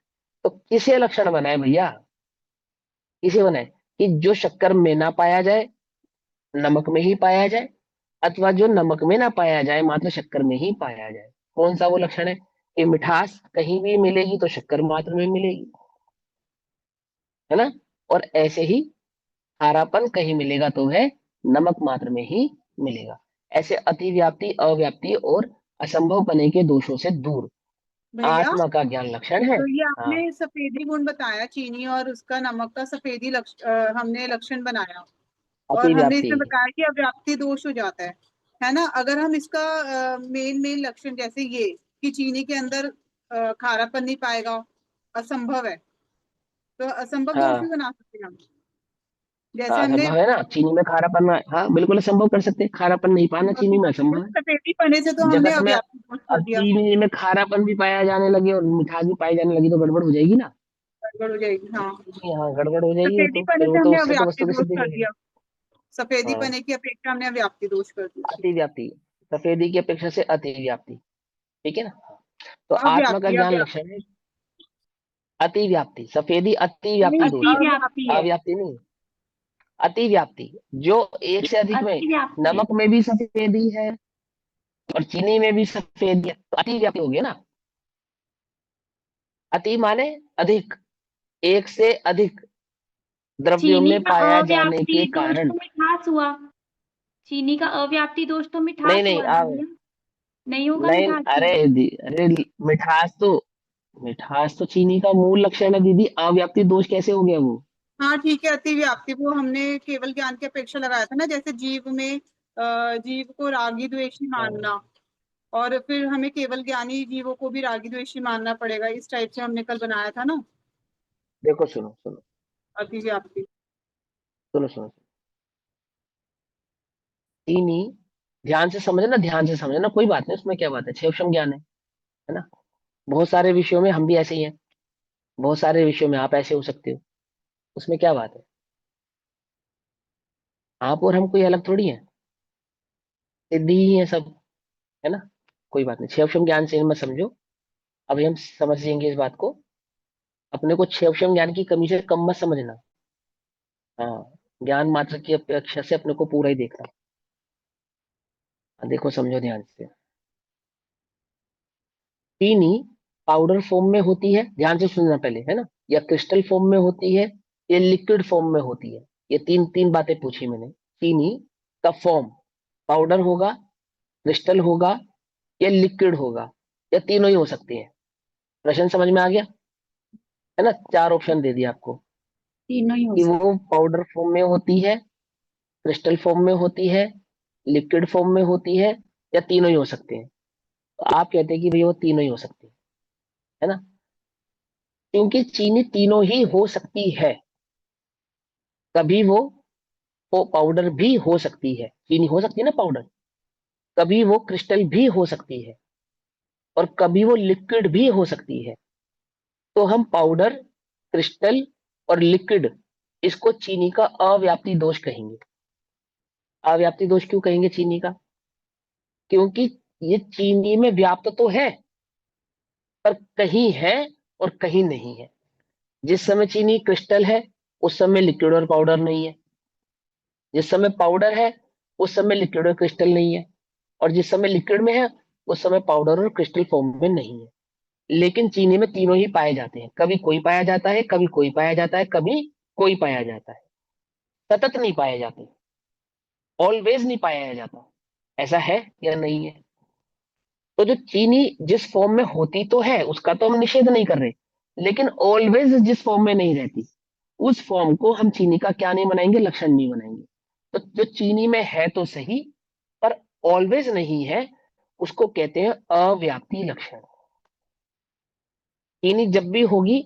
तो किसे लक्षण बनाए भैया? किसे बनाए? कि जो शक्कर में ना पाया जाए, नमक में ही पाया जाए, अथवा जो नमक में ना पाया जाए मात्र शक्कर में ही पाया जाए। कौन सा वो लक्षण है? कि मिठास कहीं भी मिलेगी तो शक्कर मात्र में मिलेगी, है ना? और ऐसे ही खारापन कहीं मिलेगा तो वह नमक मात्र में ही मिलेगा। ऐसे अतिव्याप्ति, अव्याप्ति और असंभव पने के दोषों से दूर भैया, आत्मा का ज्ञान लक्षण है। तो ये हाँ, आपने सफेदी गुण बताया, चीनी और उसका नमक का सफेदी हमने लक्षण बनाया, और हमने अतिव्याप्ति। इसमें बताया कि अव्याप्ति दोष हो जाता है ना। अगर हम इसका मेन लक्षण जैसे ये कि चीनी के अंदर खारापन नहीं पाएगा, असंभव है, तो असंभव दोष भी हाँ, बना सकते हैं हम, हाँ जैसे हमने असंभव है ना, चीनी में खारापन। हाँ बिल्कुल असंभव कर सकते हैं, खारापन नहीं पाना चीनी में असंभव है। सफेदी पने से तो हमने जगत में अव्याप्ति दोष कर अब दिया, चीनी में खारापन भी पाया जाने लगे और मिठास भी पाई जाने लगी तो गड़बड़ हो जाएगी ना। गड़बड़ हो जाएगी। हाँ, हाँ गड़बड़ हो जाएगी, वो सफेदी तो पने फिर से वो तो हमने उससे तो अव्याप्ति वस्तु की दोष सिद्धि कर नहीं है। दिया, सफेदी हाँ, पने की अपेक्षा हमने अव्याप्ति दोष कर दिया। अतिव्याप्ति, सफेदी की अपेक्षा से अतिव्याप्ति। ठीक है ना। हाँ। तो आत्मा का अव्याप्ति, ज्ञान अव्याप्ति लक्षण है अतिव्याप्ति, सफेदी अतिव्याप्ति नहीं, दोष है, अतिव्याप्ति है। अव्याप्ति नहीं। अतिव्याप्ति जो एक से अधिक में, अतिव्याप्ति है। नमक में भी सफेदी है और चीनी में भी सफेदी है, तो अतिव्याप्ति हो गया ना। अति माने अधिक, एक से अधिक द्रव्यों चीनी में का पाया जाने अव्याप्ति के दोष कारण। तो मिठास हुआ। चीनी का अव्याप्ति दोष तो नहीं मिठास नहीं हुआ ना आप, भैया, नहीं होगा नहीं मिठास से। अरे मिठास तो चीनी का मूल लक्षण है दीदी, अव्याप्ति दोष कैसे हो गया वो। हाँ ठीक है, अतिव्याप्ति वो हमने केवल ज्ञान की अपेक्षा लगाया था ना, जैसे जीव में जीव को रागी द्वेषी हाँ, मानना, और फिर हमें केवल ज्ञानी जीवों को भी रागी द्वेषी मानना पड़ेगा, इस टाइप से हमने कल बनाया था ना देखो सुनो सुनो अतिव्याप्ति। सुनो सुनो, चीनी, ध्यान से समझना, ध्यान से समझना, कोई बात नहीं उसमें क्या बात है, क्षेपक्षम ज्ञान है ना। बहुत सारे विषयों में हम भी ऐसे ही हैं, बहुत सारे विषयों में आप ऐसे हो सकते हो, उसमें क्या बात है। आप और हम कोई अलग थोड़ी है, सिद्धि ही है सब, है ना। कोई बात नहीं, क्षेपक्षम ज्ञान से मत समझो, अभी हम समझेंगे इस बात को। अपने को क्षेपक्षम ज्ञान की कमी से कम मत समझना। हाँ, ज्ञान मात्र की अपेक्षा से अपने को पूरा ही देखना। हाँ, देखो समझो ध्यान से। चीनी पाउडर फॉर्म में होती है, ध्यान से सुनना पहले, है ना, या क्रिस्टल फॉर्म में होती है, या लिक्विड फॉर्म में होती है। ये तीन तीन बातें पूछी मैंने। चीनी का फॉर्म पाउडर होगा, क्रिस्टल होगा, या लिक्विड होगा, या तीनों ही हो सकती है। प्रश्न समझ में आ गया, है ना। चार ऑप्शन दे दिया आपको तीनों ही हो कि सकते। वो पाउडर फॉर्म में होती है, क्रिस्टल फॉर्म में होती है, लिक्विड फॉर्म में होती है, या तीनों ही हो सकते हैं। तो आप कहते हैं कि भैया वो तीनों ही हो सकते हैं, है ना। क्योंकि चीनी तीनों ही हो सकती है, कभी वो पाउडर भी हो सकती है, चीनी हो सकती है ना पाउडर, कभी वो क्रिस्टल भी हो सकती है, और कभी वो लिक्विड भी हो सकती है। तो हम पाउडर, क्रिस्टल और लिक्विड, इसको चीनी का अव्याप्ति दोष कहेंगे। अव्याप्ति दोष क्यों कहेंगे चीनी का? क्योंकि ये चीनी में व्याप्त तो है, पर कहीं है और कहीं नहीं है। जिस समय चीनी क्रिस्टल है उस समय लिक्विड और पाउडर नहीं है, जिस समय पाउडर है उस समय लिक्विड और क्रिस्टल नहीं है, और जिस समय लिक्विड में है उस समय पाउडर और क्रिस्टल फॉर्म में नहीं है। लेकिन चीनी में तीनों ही पाए जाते हैं, कभी कोई पाया जाता है, कभी कोई पाया जाता है, कभी कोई पाया जाता है, सतत नहीं पाए जाते, ऑलवेज नहीं पाया जाता। ऐसा है या नहीं है? तो जो चीनी जिस फॉर्म में होती तो है उसका तो हम निषेध नहीं कर रहे, लेकिन ऑलवेज जिस फॉर्म में नहीं रहती, उस फॉर्म को हम चीनी का क्या नहीं बनाएंगे, लक्षण नहीं बनाएंगे। तो जो चीनी में है तो सही, पर ऑलवेज नहीं है, उसको कहते हैं अव्याप्ति लक्षण। चीनी जब भी होगी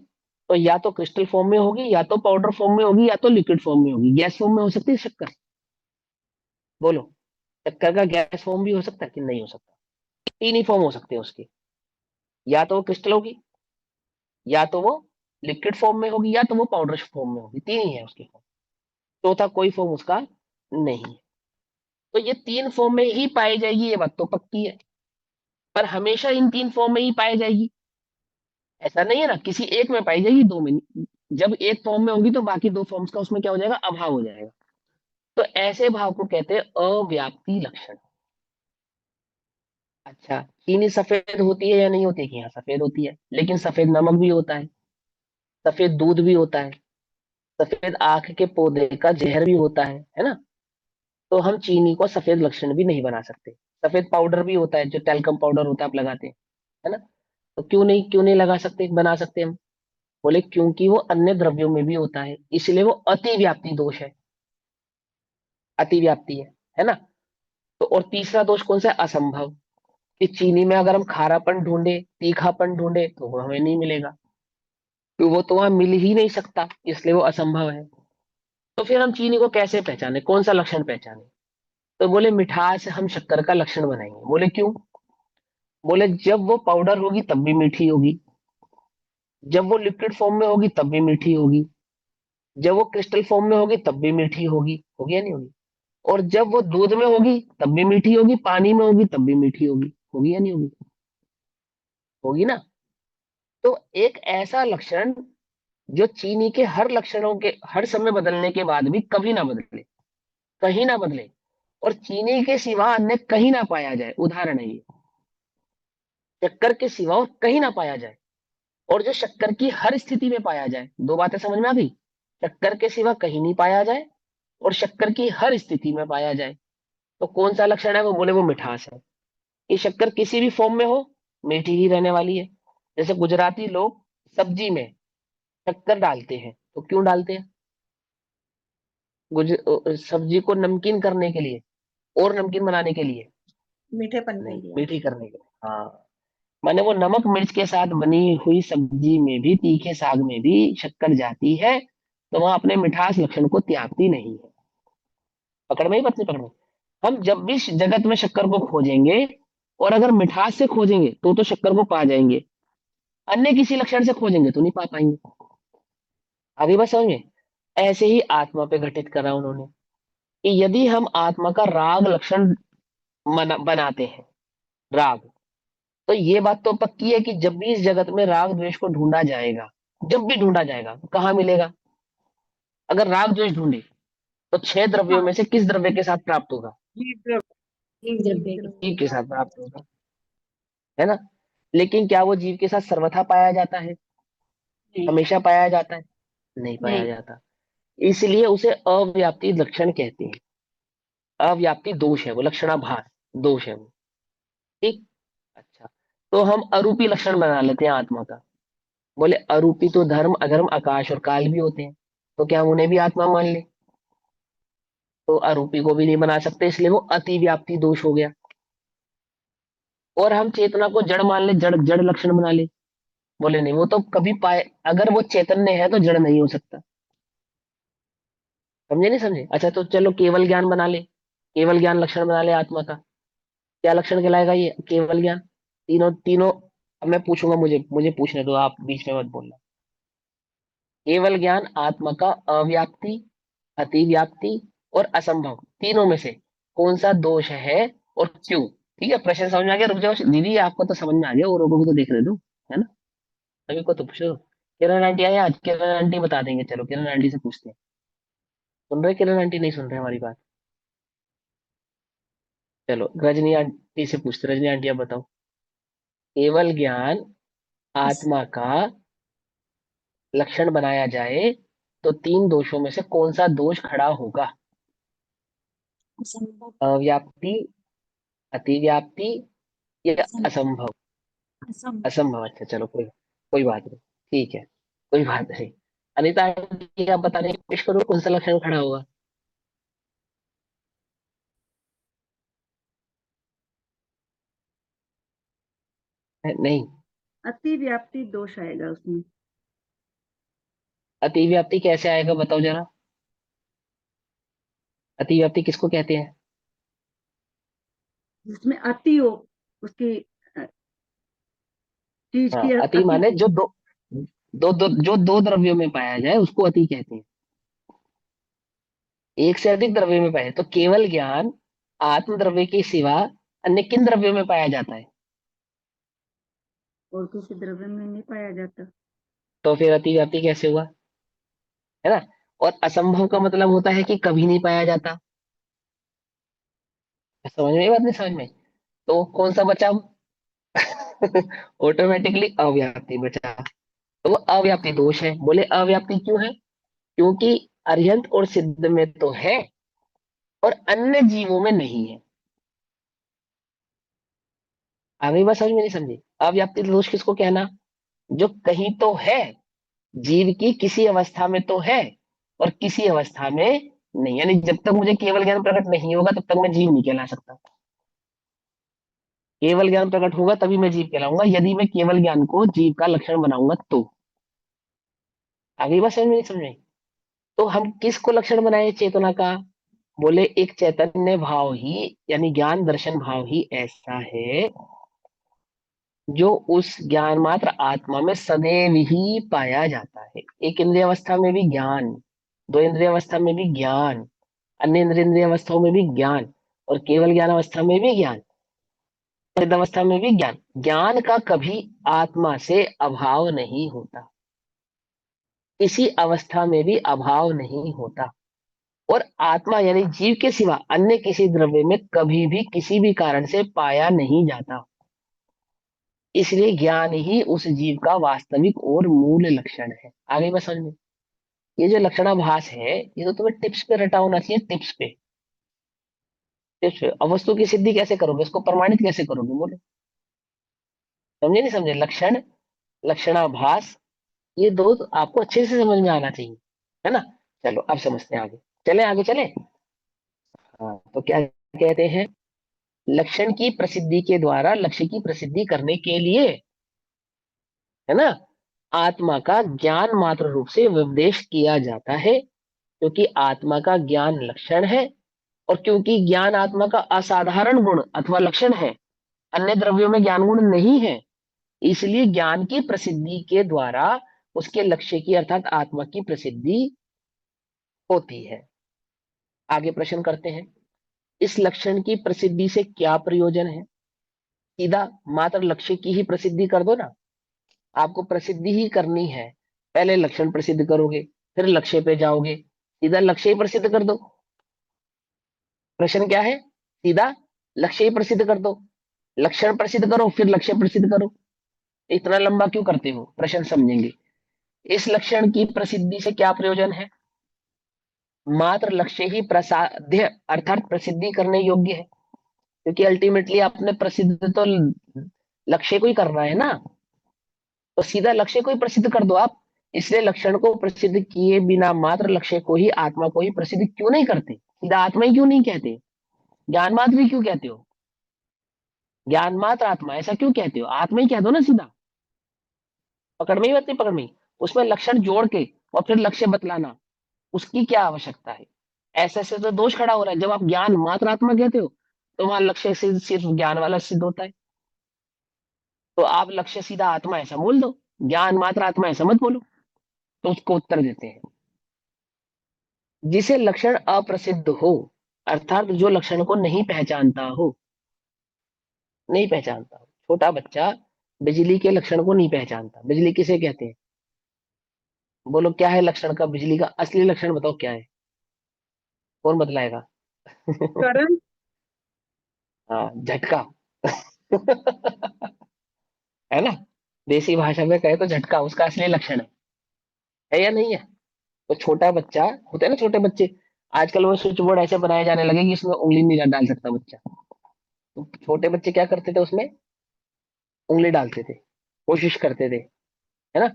तो या तो क्रिस्टल फॉर्म में होगी, या तो पाउडर फॉर्म में होगी, या तो लिक्विड फॉर्म में होगी। गैस फॉर्म में हो सकती है शक्कर? बोलो, शक्कर का गैस फॉर्म भी हो सकता है कि नहीं हो सकता? तीन ही फॉर्म हो सकते हैं उसके, या तो वो क्रिस्टल होगी, या तो वो लिक्विड फॉर्म में होगी, या तो वो पाउडर फॉर्म में होगी। तीन ही है उसके फॉर्म, चौथा कोई फॉर्म उसका नहीं है। तो ये तीन फॉर्म में ही पाई जाएगी, ये बात तो पक्की है, पर हमेशा इन तीन फॉर्म में ही पाई जाएगी ऐसा नहीं है ना, किसी एक में पाई जाएगी, दो में नहीं। जब एक फॉर्म में होगी तो बाकी दो फॉर्म्स का उसमें क्या हो जाएगा, अभाव हो जाएगा। तो ऐसे भाव को कहते हैं अव्याप्ति लक्षण। अच्छा, चीनी सफेद होती है या नहीं होती है? कि हाँ सफेद होती है, लेकिन सफेद नमक भी होता है, सफेद दूध भी होता है, सफेद आंख के पौधे का जहर भी होता है ना। तो हम चीनी को सफेद लक्षण भी नहीं बना सकते। सफेद पाउडर भी होता है, जो टेल्कम पाउडर होता है आप लगाते हैं, है ना। तो क्यों नहीं लगा सकते, बना सकते हम? बोले क्योंकि वो अन्य द्रव्यों में भी होता है, इसलिए वो अतिव्याप्ति दोष है, अतिव्याप्ति है ना। तो और तीसरा दोष कौन सा है? असंभव। कि चीनी में अगर हम खारापन ढूंढे, तीखापन ढूंढे, तो वो हमें नहीं मिलेगा, तो वो तो वहां मिल ही नहीं सकता, इसलिए वो असंभव है। तो फिर हम चीनी को कैसे पहचाने, कौन सा लक्षण पहचाने? तो बोले मिठास हम शक्कर का लक्षण बनाएंगे। बोले क्यों? बोले जब वो पाउडर होगी तब भी मीठी होगी, जब वो लिक्विड फॉर्म में होगी तब भी मीठी होगी, जब वो क्रिस्टल फॉर्म में होगी तब भी मीठी होगी या नहीं होगी? और जब वो दूध में होगी तब भी मीठी होगी, पानी में होगी तब भी मीठी होगी या नहीं होगी? होगी ना। तो एक ऐसा लक्षण जो चीनी के हर लक्षणों के हर समय बदलने के बाद भी कभी ना बदले, कहीं ना बदले, और चीनी के सिवा अन्य कहीं ना पाया जाए, उदाहरण है ये। शक्कर के सिवा और कहीं ना पाया जाए, और जो शक्कर की हर स्थिति में पाया जाए। दो बातें समझ में आ गई? शक्कर के सिवा कहीं नहीं पाया जाए, और शक्कर की हर स्थिति में पाया जाए। तो कौन सा लक्षण है? वो बोले वो मिठास है। ये शक्कर किसी भी फॉर्म में हो, मीठी ही रहने वाली है। जैसे गुजराती लोग सब्जी में शक्कर डालते हैं, तो क्यों डालते हैं? सब्जी को नमकीन करने के लिए, और नमकीन बनाने के लिए मीठेपन के नहीं, लिए। मीठी करने के लिए। हाँ, माने वो नमक मिर्च के साथ बनी हुई सब्जी में भी, तीखे साग में भी शक्कर जाती है, तो वहां अपने मिठास लक्षण को त्यागती नहीं है। पकड़ में ही, पत्नी पकड़ में। हम जब भी जगत में शक्कर को खोजेंगे, और अगर मिठास से खोजेंगे तो शक्कर को पा जाएंगे, अन्य किसी लक्षण से खोजेंगे तो नहीं पा पाएंगे। आगे बस समझ में। ऐसे ही आत्मा पे घटित करा उन्होंने, कि यदि हम आत्मा का राग लक्षण बनाते हैं, राग, तो ये बात तो पक्की है कि जब भी इस जगत में राग द्वेष को ढूंढा जाएगा, जब भी ढूंढा जाएगा, कहाँ मिलेगा? अगर राग द्वेष ढूंढे तो छह द्रव्यों में से किस द्रव्य के साथ प्राप्त होगा? एक द्रव्य के जीव के साथ प्राप्त होगा, है ना। लेकिन क्या वो जीव के साथ सर्वथा पाया जाता है? नहीं हमेशा पाया जाता है? नहीं पाया नहीं जाता। इसलिए उसे अव्याप्ति लक्षण कहते हैं। अव्याप्ति दोष है वो, लक्षणाभास दोष है वो। ठीक। अच्छा, तो हम अरूपी लक्षण बना लेते हैं आत्मा का। बोले अरूपी तो धर्म अधर्म आकाश और काल भी होते हैं, तो क्या हम उन्हें भी आत्मा मान ले? तो अरूपी को भी नहीं बना सकते, इसलिए वो अतिव्याप्ति दोष हो गया। और हम चेतना को जड़ मान ले, जड़ जड़ लक्षण बना ले। बोले नहीं, वो तो कभी पाए, अगर वो चैतन्य है तो जड़ नहीं हो सकता। समझे नहीं समझे? अच्छा, तो चलो केवल ज्ञान बना ले, केवल ज्ञान लक्षण बना ले आत्मा का। क्या लक्षण कहलाएगा ये केवल ज्ञान? तीनों तीनों। अब मैं पूछूंगा, मुझे मुझे पूछने दो, आप बीच में मत बोलना। केवल ज्ञान आत्मा का अव्याप्ति, अतिव्याप्ति और असंभव, तीनों में से कौन सा दोष है और क्यों? ठीक है, प्रश्न समझ में आ गया? रुक जाओ दीदी, आपको तो समझ में आ गया, और लोगों को तो देखने दो, है ना। सभी को तो पूछो। किरण आंटी आए आज? किरण आंटी बता देंगे, चलो किरण आंटी से पूछते हैं। सुन रहे किरण आंटी? नहीं सुन रहे हमारी बात? चलो रजनी आंटी से पूछते। रजनी आंटी आप बताओ, केवल ज्ञान आत्मा का लक्षण बनाया जाए तो तीन दोषों में से कौन सा दोष खड़ा होगा? असंभव अव्याप्ति, अतिव्याप्ति या असंभव असंभव? असंभव असंभव। अच्छा चलो, कोई कोई बात नहीं, ठीक है, कोई बात नहीं। अनिता आंटी आप बताने की कोशिश करो, कौन सा लक्षण खड़ा होगा? नहीं, अतिव्याप्ति दोष आएगा उसमें। अतिव्याप्ति कैसे आएगा बताओ जरा। अतिव्याप्ति किसको कहते हैं? जिसमें अति हो, उसकी अ, चीज हाँ, की अति अति माने हो। जो जो दो द्रव्यों में पाया जाए उसको अति कहते हैं। एक से अधिक द्रव्य में पाया, तो केवल ज्ञान आत्म द्रव्य के सिवा अन्य किन द्रव्यों में पाया जाता है? और किसी द्रव्य में नहीं पाया जाता। तो फिर अतिव्याप्ति कैसे हुआ, है ना। और असंभव का मतलब होता है कि कभी नहीं पाया जाता। समझ में? बात नहीं समझ में? तो कौन सा बचा? ऑटोमेटिकली अव्याप्ति बचा। तो वो अव्याप्ति दोष है। बोले अव्याप्ति क्यों है? क्योंकि अरिहंत और सिद्ध में तो है, और अन्य जीवों में नहीं है। आ गई बात समझ में? नहीं समझी? अव्याप्ति दोष किसको कहना? जो कहीं तो है, जीव की किसी अवस्था में तो है और किसी अवस्था में नहीं, यानी जब तक मुझे केवल ज्ञान प्रकट नहीं होगा तब तक मैं जीव नहीं कहला सकता। केवल ज्ञान प्रकट होगा तभी मैं जीव कहलाऊंगा, यदि मैं केवल ज्ञान को जीव का लक्षण बनाऊंगा तो। आगे बात समझ में? नहीं समझ में? तो हम किसको लक्षण बनाए चेतना का? बोले एक चैतन्य भाव ही, यानी ज्ञान दर्शन भाव ही ऐसा है जो उस ज्ञान मात्र आत्मा में सदैव ही पाया जाता है। एक इंद्रिय अवस्था में भी ज्ञान, दो इंद्रिय अवस्था में भी ज्ञान, अन्य इंद्रिय अवस्थाओं में भी ज्ञान, और केवल ज्ञान अवस्था में भी ज्ञान, सिद्ध अवस्था में भी ज्ञान। ज्ञान का कभी आत्मा से अभाव नहीं होता, किसी अवस्था में भी अभाव नहीं होता, और आत्मा यानी जीव के सिवा अन्य किसी द्रव्य में कभी भी किसी भी कारण से पाया नहीं जाता। इसलिए ज्ञान ही उस जीव का वास्तविक और मूल लक्षण है। आगे बस समझ में? ये जो लक्षणाभास है ये तो तुम्हें टिप्स पे रटा होना चाहिए, टिप्स पे। टिप्स पे। अब वस्तु की सिद्धि कैसे करोगे, इसको प्रमाणित कैसे करोगे, बोलो? समझे नहीं समझे? लक्षण, लक्षणाभास, ये दो तो आपको अच्छे से समझ में आना चाहिए, है ना? चलो अब समझते हैं आगे। चले आगे चले। हाँ, तो क्या कहते हैं? लक्षण की प्रसिद्धि के द्वारा लक्ष्य की प्रसिद्धि करने के लिए, है ना, आत्मा का ज्ञान मात्र रूप से उपदेश किया जाता है, क्योंकि आत्मा का ज्ञान लक्षण है, और क्योंकि ज्ञान आत्मा का असाधारण गुण अथवा लक्षण है, अन्य द्रव्यों में ज्ञान गुण नहीं है, इसलिए ज्ञान की प्रसिद्धि के द्वारा उसके लक्ष्य की अर्थात आत्मा की प्रसिद्धि होती है। आगे प्रश्न करते हैं, इस लक्षण की प्रसिद्धि से क्या प्रयोजन है? सीधा मात्र लक्ष्य की ही प्रसिद्धि कर दो ना। आपको प्रसिद्धि ही करनी है, पहले लक्षण प्रसिद्ध करोगे, फिर लक्ष्य पे जाओगे, सीधा लक्ष्य ही प्रसिद्ध कर दो। प्रश्न क्या है? सीधा लक्ष्य ही प्रसिद्ध कर दो, लक्षण प्रसिद्ध करो फिर लक्ष्य प्रसिद्ध करो। इतना लंबा क्यों करते हो? प्रश्न समझेंगे। इस लक्षण की प्रसिद्धि से क्या प्रयोजन है? मात्र लक्ष्य ही प्रसाध्य अर्थात प्रसिद्धि करने योग्य है, क्योंकि अल्टीमेटली आपने प्रसिद्ध तो लक्ष्य को ही करना है ना, तो सीधा लक्ष्य को ही प्रसिद्ध कर दो आप। इसलिए लक्षण को प्रसिद्ध किए बिना मात्र लक्ष्य को ही, आत्मा को ही प्रसिद्ध क्यों नहीं करते? सीधा आत्मा ही क्यों नहीं कहते? ज्ञान मात्र ही क्यों कहते हो? ज्ञान मात्र आत्मा ऐसा क्यों कहते हो? आत्मा ही कह दो ना सीधा। पकड़ में ही बात नहीं? पकड़ में ही। उसमें लक्षण जोड़ के और फिर लक्ष्य बतलाना, उसकी क्या आवश्यकता है? ऐसे ऐसे तो दोष खड़ा हो रहा है। जब आप ज्ञान मात्र आत्मा कहते हो तो वहां लक्ष्य से सिर्फ ज्ञान वाला सिद्ध होता है, तो आप लक्ष्य सीधा आत्मा ऐसा बोल दो, ज्ञान मात्र आत्मा ऐसा मत बोलो। तो उसको उत्तर देते हैं, जिसे लक्षण अप्रसिद्ध हो, अर्थात जो लक्षण को नहीं पहचानता हो, नहीं पहचानता हो। छोटा बच्चा बिजली के लक्षण को नहीं पहचानता। बिजली किसे कहते हैं? बोलो क्या है लक्षण का, बिजली का असली लक्षण बताओ क्या है? कौन बतलाएगा? करंट। हाँ, झटका। है ना? देसी भाषा में कहे तो झटका उसका असली लक्षण है या नहीं है? तो छोटा बच्चा, होते हैं ना छोटे बच्चे, आजकल वो स्विच बोर्ड ऐसे बनाए जाने लगे कि इसमें उंगली नहीं डाल सकता बच्चा। तो छोटे बच्चे क्या करते थे, उसमें उंगली डालते थे, कोशिश करते थे, है ना?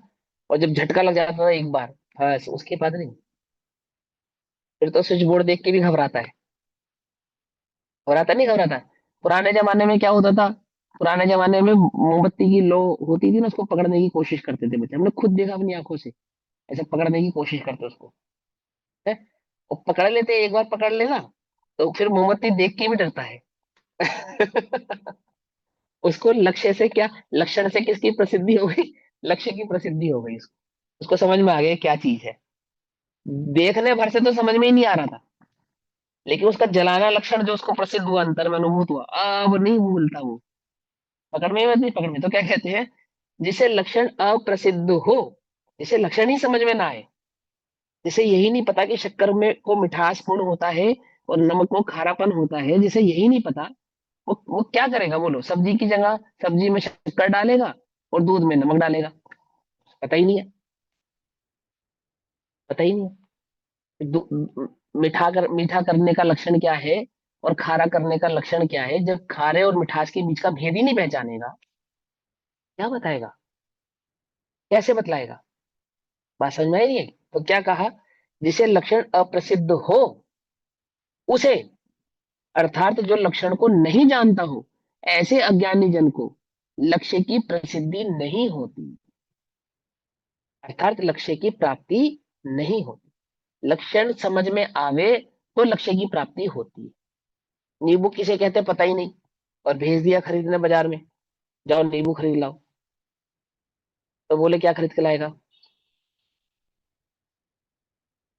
और जब झटका लग जाता था एक बार, बस उसके बाद नहीं। फिर तो स्विच बोर्ड देख के भी घबराता है। घबराता नहीं घबराता? पुराने जमाने में क्या होता था? पुराने जमाने में मोमबत्ती की लो होती थी ना, उसको पकड़ने की कोशिश करते थे बच्चे। हमने खुद देखा अपनी आंखों से, ऐसे पकड़ने की कोशिश करते उसको, है? और पकड़ लेते, एक बार पकड़ लेना तो फिर मोमबत्ती देख के भी डरता है। उसको लक्ष्य से क्या, लक्षण से किसकी प्रसिद्धि हो गई? लक्ष्य की प्रसिद्धि हो गई उसको। उसको समझ में आ गया क्या चीज है। देखने भर से तो समझ में ही नहीं आ रहा था, लेकिन उसका जलाना लक्षण जो उसको प्रसिद्ध हुआ, अंतर में अनुभूत हुआ, अब नहीं भूलता वो। पकड़ में मत नहीं, पकड़ में तो क्या कहते हैं? जिसे लक्षण अप्रसिद्ध हो, जिसे लक्षण ही समझ में ना आए, जिसे यही नहीं पता कि शक्कर में को मिठास पूर्ण होता है और नमक को खारापन होता है, जिसे यही नहीं पता, वो क्या करेगा बोलो? सब्जी की जगह सब्जी में शक्कर डालेगा और दूध में नमक डालेगा। पता ही नहीं है, पता ही नहीं है। मीठा करने का लक्षण क्या है? और खारा करने का लक्षण क्या है, जब खारे और मिठास के बीच का भेद ही नहीं पहचानेगा, क्या बताएगा, कैसे बतलाएगा? बात समझ में आई नहीं है? तो क्या कहा, जिसे लक्षण अप्रसिद्ध हो उसे, अर्थात जो लक्षण को नहीं जानता हो ऐसे अज्ञानी जन को लक्ष्य की प्रसिद्धि नहीं होती, अर्थात लक्ष्य की प्राप्ति नहीं होती। लक्षण समझ में आवे तो लक्ष्य की प्राप्ति होती है। नींबू किसे कहते पता ही नहीं, और भेज दिया खरीदने बाजार में, जाओ नींबू खरीद लाओ, तो बोले क्या खरीद के लाएगा?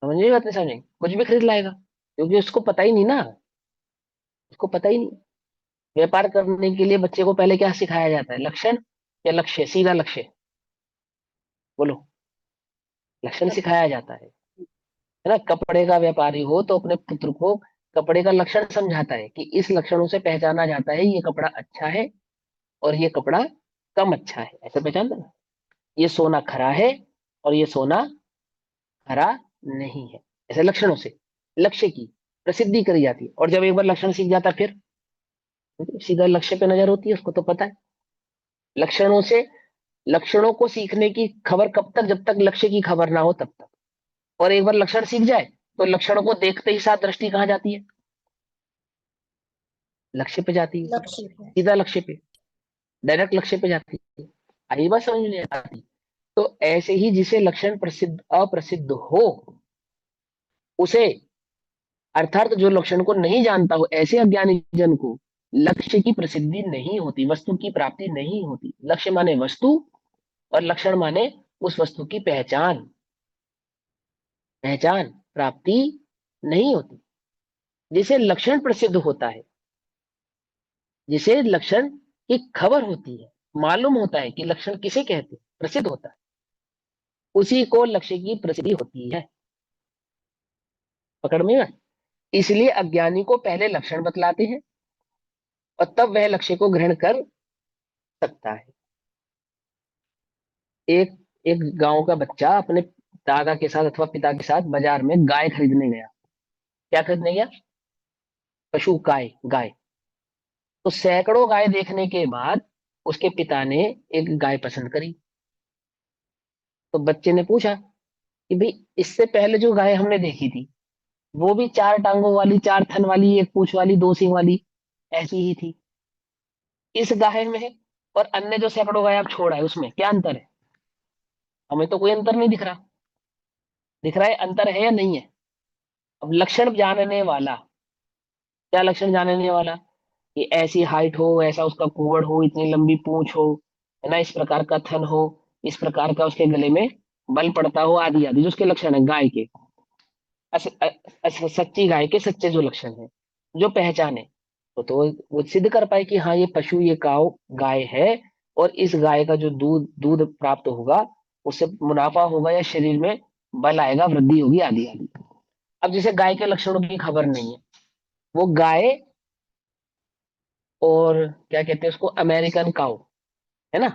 समझ में बात नहीं समझे, कुछ भी खरीद लाएगा, क्योंकि उसको पता ही नहीं ना, उसको पता ही नहीं। व्यापार करने के लिए बच्चे को पहले क्या सिखाया जाता है, लक्षण या लक्ष्य? सीधा लक्ष्य बोलो, लक्षण सिखाया जाता है ना। कपड़े का व्यापारी हो तो अपने पुत्र को कपड़े का लक्षण समझाता है कि इस लक्षणों से पहचाना जाता है ये कपड़ा अच्छा है और ये कपड़ा कम अच्छा है, ऐसे पहचानते ना। ये सोना खरा है और ये सोना खरा नहीं है, ऐसे लक्षणों से लक्ष्य की प्रसिद्धि करी जाती है। और जब एक बार लक्षण सीख जाता फिर सीधा लक्ष्य पे नजर होती है, उसको तो पता है। लक्षणों से, लक्षणों को सीखने की खबर कब तक, जब तक लक्ष्य की खबर ना हो तब तक। और एक बार लक्षण सीख जाए तो लक्षणों को देखते ही साथ दृष्टि कहाँ जाती है, लक्ष्य पे जाती है, लक्ष्य पे। सीधा लक्ष्य पे, डायरेक्ट लक्ष्य पे जाती है। आई बात समझ में आती? तो ऐसे ही जिसे लक्षण प्रसिद्ध अप्रसिद्ध हो उसे, अर्थात जो लक्षण को नहीं जानता हो ऐसे अज्ञानी जन को लक्ष्य की प्रसिद्धि नहीं होती, वस्तु की प्राप्ति नहीं होती। लक्ष्य माने वस्तु और लक्षण माने उस वस्तु की पहचान, पहचान प्राप्ति नहीं होती। जिसे लक्षण प्रसिद्ध होता है, जिसे लक्षण की खबर होती है, मालूम होता है कि लक्षण किसे कहते हैं, प्रसिद्ध होता है, उसी को लक्ष्य की प्रसिद्धि होती है। पकड़ में है? इसलिए अज्ञानी को पहले लक्षण बतलाते हैं और तब वह लक्ष्य को ग्रहण कर सकता है। एक एक गांव का बच्चा अपने दादा के साथ अथवा पिता के साथ बाजार में गाय खरीदने गया। क्या खरीदने गया? पशु, गाय, गाय। तो सैकड़ों गाय देखने के बाद उसके पिता ने एक गाय पसंद करी। तो बच्चे ने पूछा कि भाई इससे पहले जो गाय हमने देखी थी वो भी चार टांगों वाली, चार थन वाली, एक पूंछ वाली, दो सींग वाली ऐसी ही थी। इस गाय में और अन्य जो सैकड़ों गाय आप छोड़ आए उसमें क्या अंतर है? हमें तो कोई अंतर नहीं दिख रहा। दिख रहा है अंतर है या नहीं है? अब लक्षण जानने वाला, क्या लक्षण जानने वाला, कि ऐसी हाइट हो, ऐसा उसका कुबड़ हो, इतनी लंबी पूंछ हो, है ना, इस प्रकार का थन हो, इस प्रकार का उसके गले में बल पड़ता हो, आदि आदि जो उसके लक्षण है गाय के, सच्ची गाय के सच्चे जो लक्षण है, जो पहचान है, तो वो सिद्ध कर पाए कि हाँ ये पशु, ये काव गाय है और इस गाय का जो दूध दूध प्राप्त होगा उससे मुनाफा होगा या शरीर में बल आएगा, वृद्धि होगी, आदि आदि। अब जैसे गाय के लक्षणों की खबर नहीं है, वो गाय और क्या कहते हैं उसको, अमेरिकन काउ, है ना,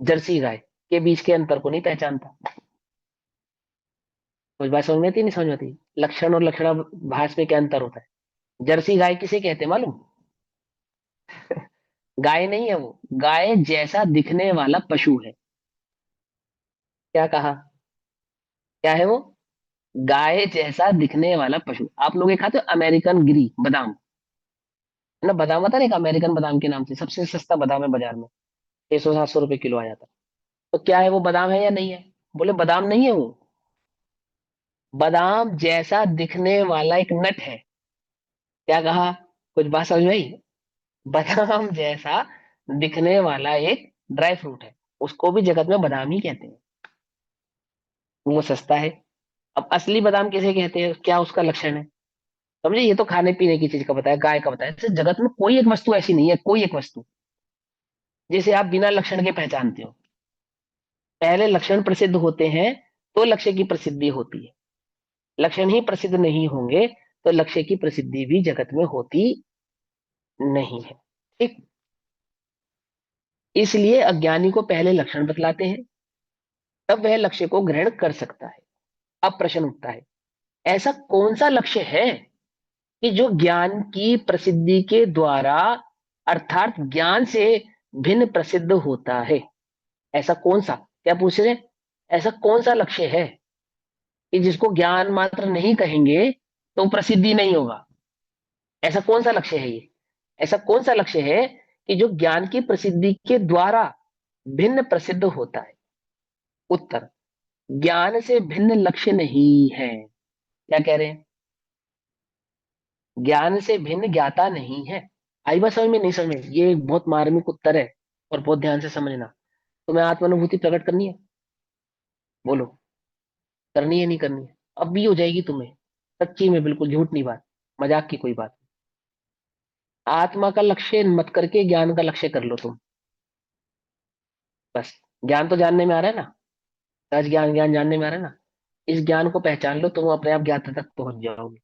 जर्सी गाय के बीच के अंतर को नहीं पहचानता। कुछ बात समझ में आती नहीं समझ में आती? लक्षण और लक्षणाभास में क्या अंतर होता है? जर्सी गाय किसे कहते हैं मालूम? गाय नहीं है वो, गाय जैसा दिखने वाला पशु है। क्या कहा? क्या है वो? गाय जैसा दिखने वाला पशु। आप लोग ये खाते हो अमेरिकन गिरी बादाम, है ना, बादाम आता है ना, एक अमेरिकन बादाम के नाम से सबसे सस्ता बादाम है बाजार में, 600-700 रुपए किलो आ जाता है। तो क्या है वो, बादाम है या नहीं है? बोले बादाम नहीं है वो, बादाम जैसा दिखने वाला एक नट है। क्या कहा? कुछ बात समझ में आई? बादाम जैसा दिखने वाला एक ड्राई फ्रूट है, उसको भी जगत में बादाम ही कहते हैं, वो सस्ता है। अब असली बादाम किसे कहते हैं, क्या उसका लक्षण है? समझे, ये तो खाने पीने की चीज का बताया, गाय का बताया। जैसे जगत में कोई एक वस्तु ऐसी नहीं है, कोई एक वस्तु जिसे आप बिना लक्षण के पहचानते हो। पहले लक्षण प्रसिद्ध होते हैं तो लक्ष्य की प्रसिद्धि होती है। लक्षण ही प्रसिद्ध नहीं होंगे तो लक्ष्य की प्रसिद्धि भी जगत में होती नहीं है। ठीक, इसलिए अज्ञानी को पहले लक्षण बतलाते हैं, तब वह लक्ष्य को ग्रहण कर सकता है। अब प्रश्न उठता है, ऐसा कौन सा लक्ष्य है कि जो ज्ञान की प्रसिद्धि के द्वारा अर्थात ज्ञान से भिन्न प्रसिद्ध होता है। ऐसा कौन सा, क्या पूछ रहे हैं, ऐसा कौन सा लक्ष्य है कि जिसको ज्ञान मात्र नहीं कहेंगे तो प्रसिद्धि नहीं होगा? ऐसा कौन सा लक्ष्य है ये? ऐसा कौन सा लक्ष्य है कि जो ज्ञान की प्रसिद्धि के द्वारा भिन्न प्रसिद्ध होता है? उत्तर, ज्ञान से भिन्न लक्ष्य नहीं है। क्या कह रहे हैं? ज्ञान से भिन्न ज्ञाता नहीं है। आई बात समझ में? नहीं समझ में? ये एक बहुत मार्मिक उत्तर है और बहुत ध्यान से समझना। तुम्हें आत्मानुभूति प्रकट करनी है? बोलो, करनी है नहीं करनी है? अब भी हो जाएगी तुम्हें, सच्ची में, बिल्कुल झूठ नहीं बात, मजाक की कोई बात। आत्मा का लक्ष्य मत करके ज्ञान का लक्ष्य कर लो तुम। बस, ज्ञान तो जानने में आ रहा है ना, सच ज्ञान, ज्ञान जानने में आ रहा है ना। इस ज्ञान को पहचान लो, तुम अपने आप ज्ञाता तक पहुंच जाओगे।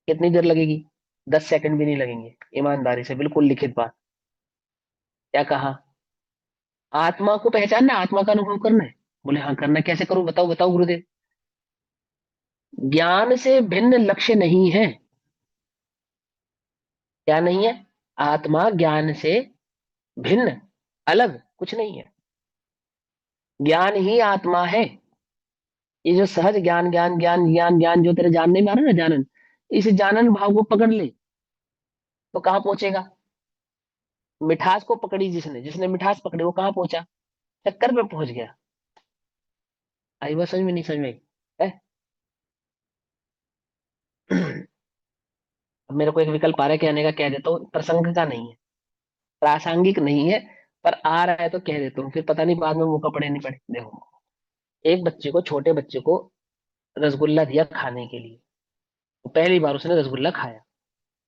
कितनी देर लगेगी? 10 सेकंड भी नहीं लगेंगे, ईमानदारी से, बिल्कुल लिखित बात। क्या कहा? आत्मा को पहचानना, आत्मा का अनुभव करना है। बोले हाँ करना, कैसे करूं, बताओ बताओ गुरुदेव। ज्ञान से भिन्न लक्ष्य नहीं है। क्या नहीं है? आत्मा ज्ञान से भिन्न, अलग कुछ नहीं है। ज्ञान ही आत्मा है। ये जो सहज ज्ञान ज्ञान ज्ञान ज्ञान ज्ञान जो तेरे जानने में आ रहा है ना, जानन, इस जानन भाव को पकड़ ले तो कहाँ पहुंचेगा? मिठास को पकड़ी जिसने, जिसने मिठास पकड़ी वो कहाँ पहुंचा? चक्कर पे पहुंच गया। आई बात समझ में? नहीं समझ में आई? है? अब मेरे को एक विकल्प आ रहा है कहने का, कह देता हूँ, प्रसंग का नहीं है, प्रासंगिक नहीं है, पर आ रहा है तो कह देता हूँ, फिर पता नहीं बाद में मौका पड़े नहीं पड़े। देखो, एक बच्चे को, छोटे बच्चे को रसगुल्ला दिया खाने के लिए। तो पहली बार उसने रसगुल्ला खाया,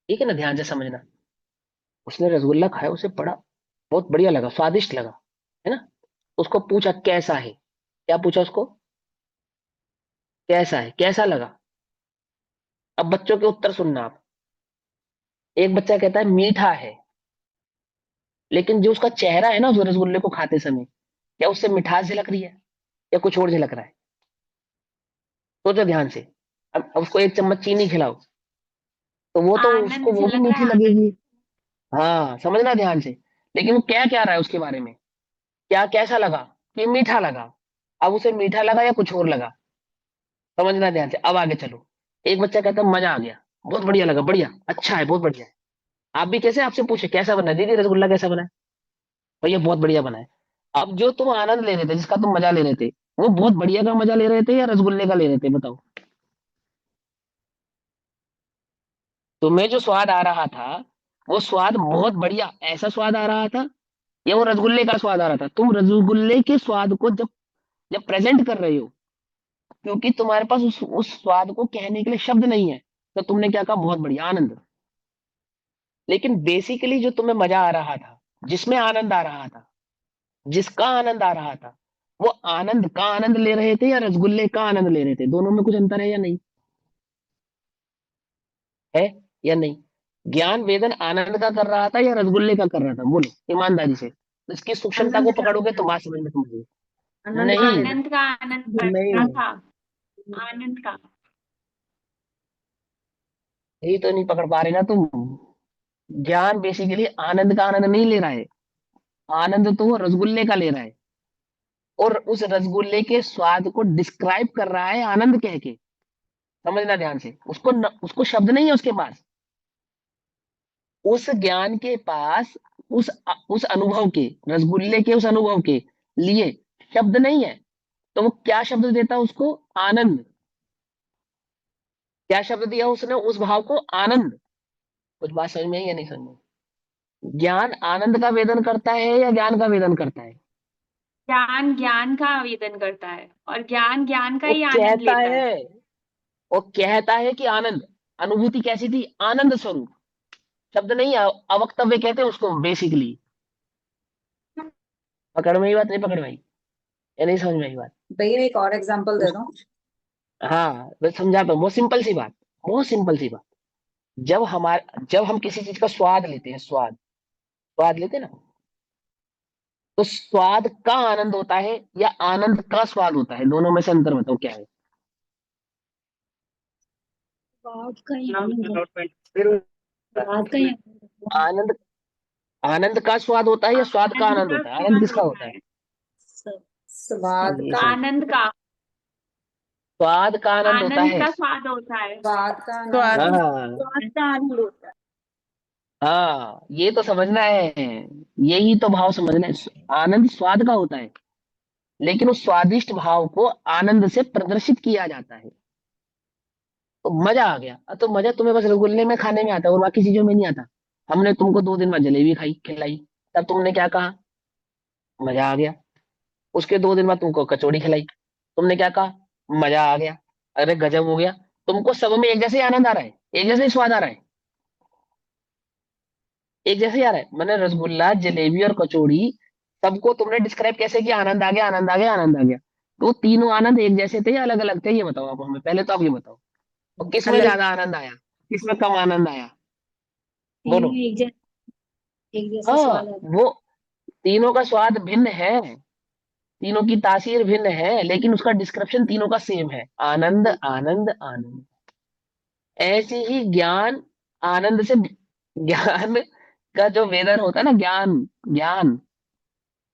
ठीक है ना, ध्यान से समझना। उसने रसगुल्ला खाया, उसे बड़ा, बहुत बढ़िया लगा, स्वादिष्ट लगा, है ना। उसको पूछा कैसा है, क्या पूछा उसको? कैसा है, कैसा लगा? अब बच्चों के उत्तर सुनना आप। एक बच्चा कहता है मीठा है, लेकिन जो उसका चेहरा है ना उस रसगुल्ले को खाते समय, क्या उससे मिठास झलक रही है या कुछ और झलक रहा है? सोचो ध्यान से। अब उसको एक चम्मच चीनी खिलाओ तो वो तो उसको आनंद वो भी झलक रहा मीठी है, आनंद। लगेगी। हाँ, समझना ध्यान से। लेकिन वो क्या क्या रहा है उसके बारे में, क्या कैसा लगा? कि मीठा लगा। अब उसे मीठा लगा या कुछ और लगा? समझना ध्यान से। अब आगे चलो। एक बच्चा कहता है मजा आ गया, बहुत बढ़िया लगा, बढ़िया, अच्छा है, बहुत बढ़िया है। आप भी कैसे, आपसे पूछे कैसा बना है? दीदी रसगुल्ला कैसा बना है? भैया बहुत बढ़िया बना है। अब जो तुम आनंद ले रहे थे, जिसका तुम मजा ले रहे थे, वो बहुत बढ़िया का मजा ले रहे थे या रसगुल्ले का ले रहे थे? बताओ। तुम्हें जो स्वाद आ रहा था, वो स्वाद बहुत बढ़िया, ऐसा स्वाद आ रहा था, या वो रसगुल्ले का स्वाद आ रहा था? तुम रसगुल्ले के स्वाद को जब जब प्रेजेंट कर रहे हो, क्योंकि तुम्हारे पास उस स्वाद को कहने के लिए शब्द नहीं है, तो तुमने क्या कहा? बहुत बढ़िया, आनंद। लेकिन बेसिकली जो तुम्हें मजा आ रहा था, जिसमें आनंद आ रहा था, जिसका आनंद आ रहा था, वो आनंद का आनंद ले रहे थे या रसगुल्ले का आनंद ले रहे थे? दोनों में कुछ अंतर है या नहीं? है या नहीं? ज्ञान वेदन आनंद का कर रहा था या रसगुल्ले का कर रहा था? बोलो ईमानदारी से। तो इसकी सूक्ष्मता को आनंद का, पकड़ोगे तो बात समझ में तुम्हें। आनंद का नहीं, लेना। आनंद का आनंद नहीं, करना था, आनंद का। यही तो नहीं पकड़ पा रहे ना तुम। ज्ञान बेसिकली आनंद का आनंद नहीं ले रहा है, आनंद तो वो रसगुल्ले का ले रहा है, और उस रसगुल्ले के स्वाद को डिस्क्राइब कर रहा है आनंद कह के। समझना ध्यान से। उसको शब्द नहीं है उसके पास, उस ज्ञान के पास, उस अनुभव के, रसगुल्ले के उस अनुभव के लिए शब्द नहीं है। तो वो क्या शब्द देता है उसको? आनंद। क्या शब्द दिया उसने उस भाव को? आनंद। कुछ बात समझ में आई या नहीं समझ में? ज्ञान आनंद का वेदन करता है या ज्ञान का वेदन करता है? ज्ञान ज्ञान का आवेदन करता है और ज्ञान ज्ञान का वो ही आनंद कहता लेता है। है, वो कहता है कि आनंद। अनुभूति कैसी थी? आनंद स्वरूप। शब्द नहीं है, अवक्तव्य कहते हैं उसको बेसिकली। पकड़ में ही बात? नहीं पकड़ में आई या नहीं समझ में आई बात? भैया एक और एग्जांपल दे दो। हाँ, मैं समझाता हूँ, बहुत सिंपल सी बात, बहुत सिंपल सी बात। जब हम किसी चीज का स्वाद लेते हैं, स्वाद, स्वाद लेते हैं ना, तो स्वाद का आनंद होता है या आनंद का स्वाद होता है? दोनों में से अंतर बताओ क्या है? स्वाद का ही आनंद है। फिर स्वाद का ही आनंद है। आनंद, आनंद का स्वाद होता है या स्वाद का आनंद आनंद का होता है? आनंद स्वाद किसका होता होता है? है, स्वाद ये का समझ, आनंद का, स्वाद का आनंद होता आनंद है। का स्वाद होता है। स्वाद का स्वाद आनंद हाँ स्वाद का आनंद होता है। हाँ, ये तो समझना है, यही तो भाव समझना है। आनंद स्वाद का होता है, लेकिन उस स्वादिष्ट भाव को आनंद से प्रदर्शित किया जाता है। तो मजा आ गया। तो मजा तुम्हें बस रसगुल्ले में खाने में आता है और बाकी चीजों में नहीं आता। हमने तुमको 2 दिन बाद जलेबी खाई खिलाई, तब तुमने क्या कहा? मजा आ गया। उसके 2 दिन बाद तुमको कचौड़ी खिलाई, तुमने क्या कहा? मजा आ गया। अरे गजब हो गया। तुमको सब में एक जैसे ही आनंद आ रहा है, एक जैसे ही स्वाद आ रहा है, एक जैसे ही आ रहा है। मैंने रसगुल्ला, जलेबी और कचौड़ी, सबको तुमने डिस्क्राइब कैसे किया? आनंद आ गया, आनंद आ गया, आनंद आ गया। तो तीनों आनंद एक जैसे थे या अलग अलग थे? ये बताओ आप हमें, पहले तो आप ये बताओ। और किसमें अलग ज्यादा आनंद आया, किसमें कम आनंद आया? बोलो। तीनों एक जैसा हाँ, स्वाद आता वो तीनों का स्वाद भिन्न है, तीनों की तासीर भिन्न है, लेकिन उसका डिस्क्रिप्शन तीनों का सेम है, आनंद आनंद आनंद। ऐसे ही ज्ञान, आनंद से, ज्ञान का जो वेदर होता है ना, ज्ञान, ज्ञान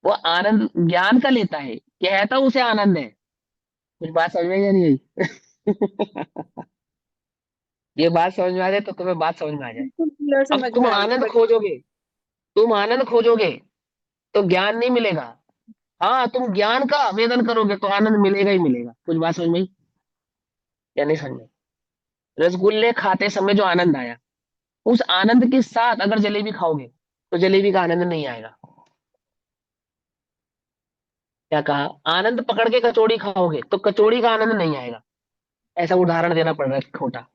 वो आनंद ज्ञान का लेता है, कहता उसे आनंद है। कुछ बात समझ में आई या नहीं आई? ये बात समझ में आ जाए तो तुम्हें बात समझ में आ जाए। बिल्कुल क्लियर अब समझ तुम में आ आनंद गया। खोजोगे, तुम आनंद खोजोगे तो ज्ञान नहीं मिलेगा। हाँ, तुम ज्ञान का आवेदन करोगे तो आनंद मिलेगा ही मिलेगा। कुछ बात समझ में आई या नहीं समझ में? रसगुल्ले खाते समय जो आनंद आया, उस आनंद के साथ अगर जलेबी खाओगे तो जलेबी का आनंद नहीं आएगा। क्या कहा? आनंद पकड़ के कचौड़ी खाओगे तो कचौड़ी का आनंद नहीं आएगा। ऐसा उदाहरण देना पड़ रहा है खोटा।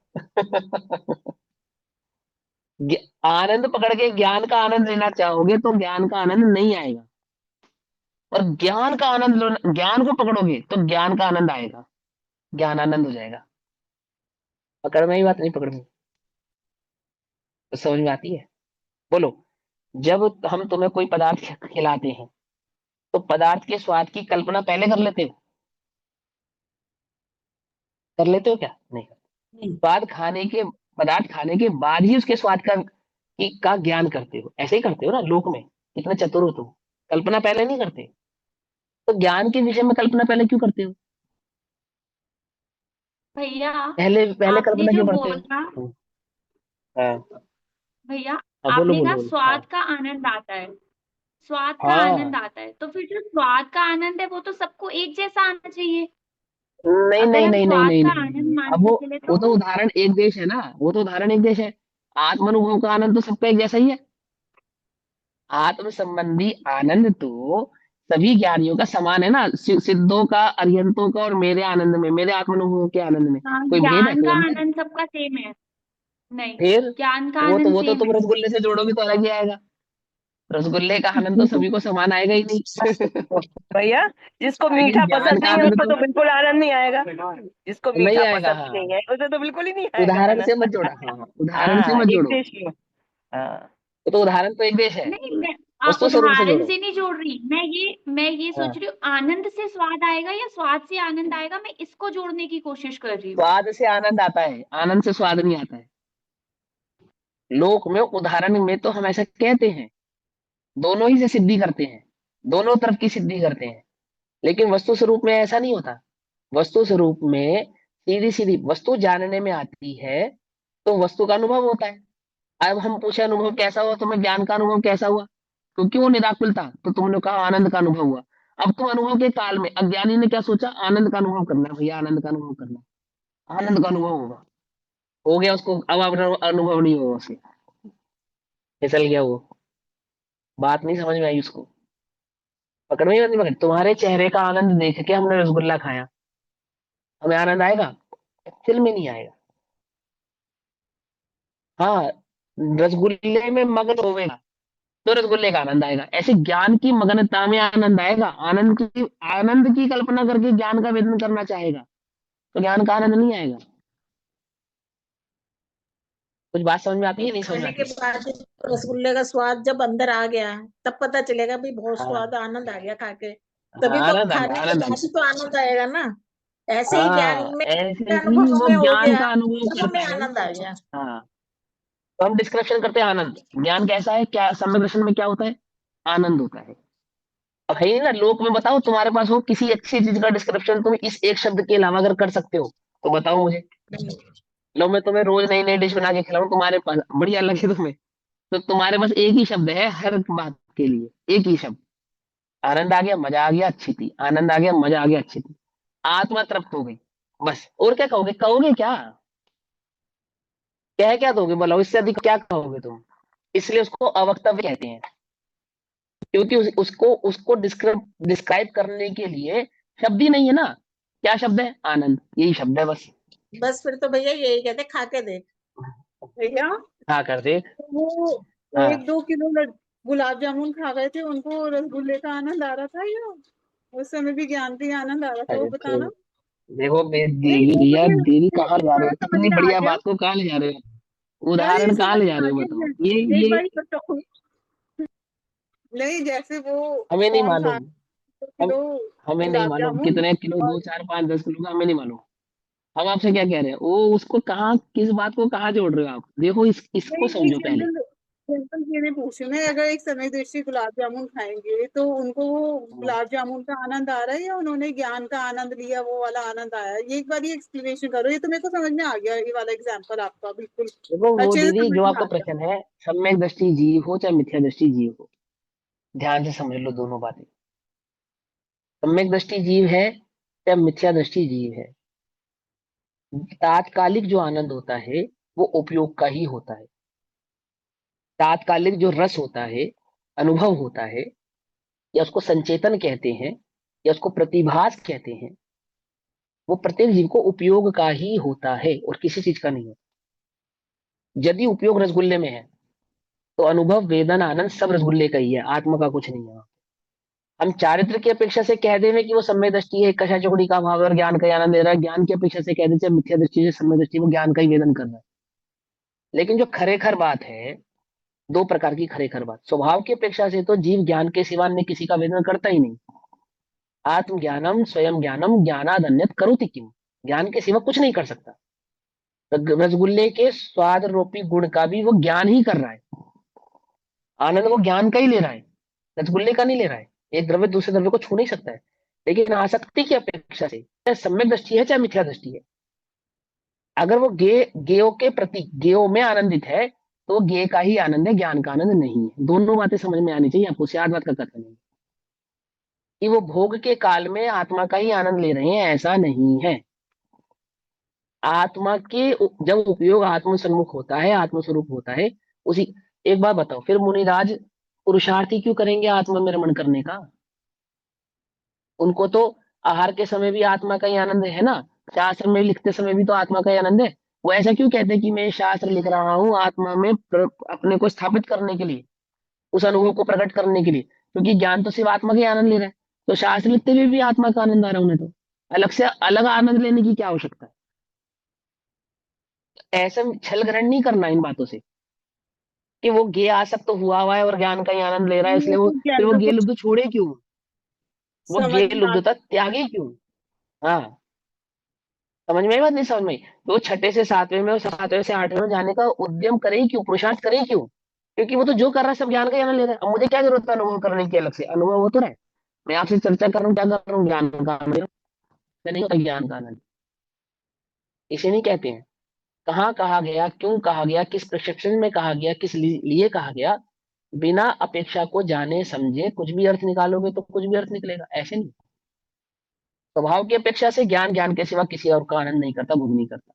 आनंद पकड़ के ज्ञान का आनंद लेना चाहोगे तो ज्ञान का आनंद नहीं आएगा। और ज्ञान का आनंद ज्ञान को पकड़ोगे तो ज्ञान का आनंद आएगा, ज्ञान आनंद हो जाएगा। पकड़ में ही बात नहीं, पकड़ में तो समझ में आती है? बोलो। जब हम तुम्हें कोई पदार्थ खिलाते हैं तो पदार्थ के स्वाद की कल्पना पहले कर लेते हो? कर लेते हो क्या? नहीं। नहीं। स्वाद खाने के, पदार्थ खाने के बाद ही उसके स्वाद का ज्ञान करते हो। ऐसे ही करते हो ना लोक में, कितने चतुर हो तुम। कल्पना पहले नहीं करते? तो ज्ञान के विषय में कल्पना पहले क्यों करते हो? भैया पहले पहले आपने कल्पना जो क्यों करते हो? बोला, हाँ भैया हाँ, बोलो आपने बोलो कहा बोलो। हाँ स्वाद का आनंद आता है, स्वाद का आनंद हाँ, आता है, तो फिर जो स्वाद का आनंद है वो तो सबको एक जैसा आना चाहिए। नहीं अगर नहीं हम नहीं नहीं स्वाद नहीं का नहीं आनंद नहीं। अब मानने चले वो तो तो उदाहरण एक देश है ना, वो तो उदाहरण एक देश है। आत्म अनुभव का आनंद तो सबका एक जैसा ही है। आत्म संबंधी आनंद तो सभी ज्ञानियों का समान है ना, सिद्धों का, अरिहंतों का और मेरे आनंद में, मेरे आत्म अनुभव के आनंद में हाँ, कोई भेद है, ज्ञान कोई का अंतर? आनंद सबका सेम है। नहीं, फिर ज्ञान का वो तो आनंद वो तो सेम तुम है। रसगुल्ले से जोड़ोगे तो अलग ही आएगा। रसगुल्ले का आनंद तो सभी को समान आएगा ही नहीं। भैया, जिसको लेकिन मीठा ज्ञान पसंद का नहीं है आनंद उसको तो तो बिल्कुल आनंद नहीं आएगा। जिसको नहीं मीठा आएगा। पसंद हाँ, नहीं है उसे तो बिल्कुल ही नहीं आएगा उदाहरण से मत आनंद। जोड़ा। हाँ, उदाहरण से हाँ, मत एक जोड़ो। देश में। हाँ तो उदाहरण तो एक देश है, नहीं, मैं वस्तु स्वरूप से उदाहरण जोड़ो। से नहीं जोड़ रही, मैं ये हाँ, सोच रही हूँ आनंद से स्वाद आएगा या स्वाद से आनंद आएगा, मैं इसको जोड़ने की कोशिश कर रही हूँ। स्वाद से आनंद आता है, आनंद से स्वाद नहीं आता है। लोक में उदाहरण में तो हम ऐसा कहते हैं, दोनों ही से सिद्धि करते हैं, दोनों तरफ की सिद्धि करते हैं। लेकिन वस्तु स्वरूप में ऐसा नहीं होता। वस्तु स्वरूप में सीधी सीधी वस्तु जानने में आती है तो वस्तु का अनुभव होता है। अब हम पूछे अनुभव कैसा हुआ, तुम्हें ज्ञान का अनुभव कैसा हुआ? क्योंकि वो निराकुल था तो तुमने कहा आनंद का अनुभव हुआ। अब तुम अनुभव के काल में, अज्ञानी ने क्या सोचा? आनंद का अनुभव करना है भैया, आनंद का अनुभव करना है, आनंद का अनुभव होगा। हो गया उसको, अब अनुभव नहीं होगा उसे, फिसल गया वो। बात नहीं समझ में आई उसको। पकड़ में नहीं पकड़? तुम्हारे चेहरे का आनंद देख के हमने रसगुल्ला खाया, हमें आनंद आएगा? दिल में नहीं आएगा। हाँ, रसगुल्ले में मगन होवेगा तो रसगुल्ले का आनंद आएगा। ऐसे ज्ञान की मगनता में आनंद आएगा। आनंद की कल्पना करके ज्ञान का वेदन करना चाहेगा तो ज्ञान का आनंद नहीं आएगा। कुछ बात समझ में आती है नहीं समझ में खाने के आती? बाद रसगुल्ले का स्वाद जब अंदर आ गया तब पता चलेगा भाई बहुत हाँ स्वाद, आनंद आ गया खा के। हाँ, तभी तो आनंद आ गया, खाने के आनंद आ बाद ही गया। तो आनंद आएगा ना। ऐसे ही ज्ञान हाँ में ऐसे ही अनुभव वो में हो ज्ञान गया, का अनुभव तब करता हमें है। आनंद आ गया। हाँ तो हम डिस्क्रिप्शन करते हैं आनंद। ज्ञान कैसा है, क्या सम्यक दर्शन में क्या होता है, आनंद होता है। अब है ही ना लोक में, बताओ तुम्हारे पास हो किसी अच्छी चीज का डिस्क्रिप्शन, तुम इस एक शब्द के अलावा अगर कर सकते हो तो बताओ मुझे। लो मैं तुम्हें रोज नई नई डिश बना के खिलाऊं, तुम्हारे पास बढ़िया लगे तुम्हें, तो तुम्हारे पास एक ही शब्द है हर बात के लिए, एक ही शब्द। आनंद आ गया, मजा आ गया, अच्छी थी, आनंद आ गया, मजा आ गया, अच्छी थी, आत्मा तृप्त हो गई, बस। और क्या कहोगे, कहोगे क्या, क्या दोगे बोलो, इससे अधिक क्या कहोगे तुम। इसलिए उसको अवक्तव्य कहते हैं, क्योंकि उसको उसको डिस्क्राइब करने के लिए शब्द ही नहीं है ना। क्या शब्द है, आनंद, यही शब्द है बस। बस फिर तो भैया यही कहते, खा के देख। भैया हाँ कर दे। वो हाँ 1-2 किलो गुलाब जामुन खा गए थे, उनको रसगुल्ले का आनंद आ रहा था या उस समय भी ज्ञान का ही आनंद आ रहा था, वो अरे तो बताना। देखो नहीं देवी वो भैया, मुझे देवी कहाँ ले जा रहे थोड़ा हो, समझ इतनी में आ बढ़िया गया बात को कहाँ ले जा रहे हो, यार, ये उदाहरण कहाँ समझ ले में जा रहे आ हो गया। बताओ। ये एक ये बार ही बताओ। नहीं जैसे वो हमें नहीं कौन खा मालूम। हम किलो हमें नहीं गुलाब मालूम जामुन कितने किलो, और 2 4 5 10 किलो का हमें नहीं मालूम। हम आपसे क्या कह रहे हैं, वो उसको कहाँ, किस बात को कहाँ जोड़ रहे हो आप, देखो इसको नहीं, एक समझो पहले। जनरल ये पूछ रही हूँ मैं, अगर एक समय दृष्टि गुलाब जामुन खाएंगे तो उनको वो गुलाब जामुन का आनंद आ रहा है या उन्होंने ज्ञान का आनंद लिया, वो वाला आनंद आया है? ये एक बार ये एक्सप्लेनेशन करो, ये तो मेरे को समझ में आ गया, ये वाला एग्जांपल आपका बिल्कुल देखो वो अच्छे से दीदी समझ जो में आपका आ गया। प्रश्न है, सम्यक दृष्टि जीव हो चाहे मिथ्या दृष्टि जीव हो, ध्यान से समझ लो दोनों बातें। सम्यक दृष्टि जीव है या मिथ्या दृष्टि जीव है, तात्कालिक जो आनंद होता है वो उपयोग का ही होता है। तात्कालिक जो रस होता है, अनुभव होता है, या उसको संचेतन कहते हैं, या उसको प्रतिभास कहते हैं, वो प्रत्येक जीव को उपयोग का ही होता है और किसी चीज का नहीं है। यदि उपयोग रसगुल्ले में है तो अनुभव वेदना आनंद सब रसगुल्ले का ही है, आत्मा का कुछ नहीं है। हम चारित्र की अपेक्षा से कह दें कि वो सम्यक दृष्टि है, कषा चौकड़ी का भाव है और ज्ञान का ही आनंद ले रहा है, ज्ञान की अपेक्षा से कह दें मिथ्या दृष्टि से सम्यक दृष्टि, वो ज्ञान का ही वेदन कर रहा है। लेकिन जो खरेखर बात है, दो प्रकार की खरेखर बात, स्वभाव की अपेक्षा से तो जीव ज्ञान के सिवा अन्य किसी का वेदन करता ही नहीं। आत्मज्ञानम स्वयं ज्ञानम ज्ञानाद अन्यत् करोति किम, ज्ञान के सिवा कुछ नहीं कर सकता। तो रसगुल्ले के स्वाद रूपी गुण का भी वो ज्ञान ही कर रहा है, आनंद वो ज्ञान का ही ले रहा है, रसगुल्ले का नहीं ले रहा है। एक द्रव्य दूसरे द्रव्य को छू नहीं सकता है। लेकिन आसक्ति की अपेक्षा से, चाहे सम्यक दृष्टि है चाहे मिथ्या दृष्टि है, अगर वो गेयों के प्रति, गेयों में आनंदित है तो वो गेय का ही आनंद है, ज्ञान का आनंद नहीं है। दोनों बातें समझ में आनी चाहिए आपको, सियार बात का कथन नहीं कि वो भोग के काल में आत्मा का ही आनंद ले रहे हैं, ऐसा नहीं है। आत्मा के जब उपयोग आत्म सम्मुख होता है, आत्मस्वरूप होता है, उसी। एक बात बताओ, फिर मुनिराज पुरुषार्थी क्यों करेंगे आत्मा में रमण करने का, उनको तो आहार के समय भी आत्मा का ही आनंद है ना, शास्त्र में लिखते समय भी तो आत्मा का ही आनंद है। वो ऐसा क्यों कहते हैं कि मैं शास्त्र लिख रहा हूँ आत्मा में अपने को स्थापित करने के लिए, उस अनुभव को प्रकट करने के लिए, क्योंकि ज्ञान तो सिर्फ आत्मा का ही आनंद ले रहा है। तो शास्त्र लिखते हुए भी आत्मा का आनंद आ रहा है उन्हें, तो अलग से अलग आनंद लेने की क्या आवश्यकता है। ऐसा छल ग्रहण नहीं करना इन बातों से कि वो गे आसक्त तो हुआ है और ज्ञान का ही आनंद ले रहा है, इसलिए वो फिर वो ज्ञान गे को लुब्ध छोड़े क्यों, वो समझ गे में आ लुब्धता त्यागे क्यों। हाँ समझ में आई बात, नहीं समझ में आई तो वो छठे से सातवें में और सातवें से आठवें में जाने का उद्यम करे ही क्यों, पुरुषार्थ करे ही क्यों, क्योंकि वो तो जो कर रहा है सब ज्ञान का ही आनंद ले रहा है। अब मुझे क्या जरूरत है अनुभव करने की, अलग से अनुभव हो तो रहा है। मैं आपसे चर्चा कर रहा हूँ, क्या कर रहा हूँ, ज्ञान का आनंद ले रहा हूं। नहीं होता ज्ञान का आनंद, इसे नहीं कहते हैं। कहाँ कहा गया, क्यों कहा गया, किस प्रशिक्षण में कहा गया, किस लिए कहा गया, बिना अपेक्षा को जाने समझे कुछ भी अर्थ निकालोगे तो कुछ भी अर्थ निकलेगा, ऐसे नहीं। स्वभाव की अपेक्षा से ज्ञान ज्ञान के सिवा किसी और का आनंद नहीं करता, भोग नहीं करता।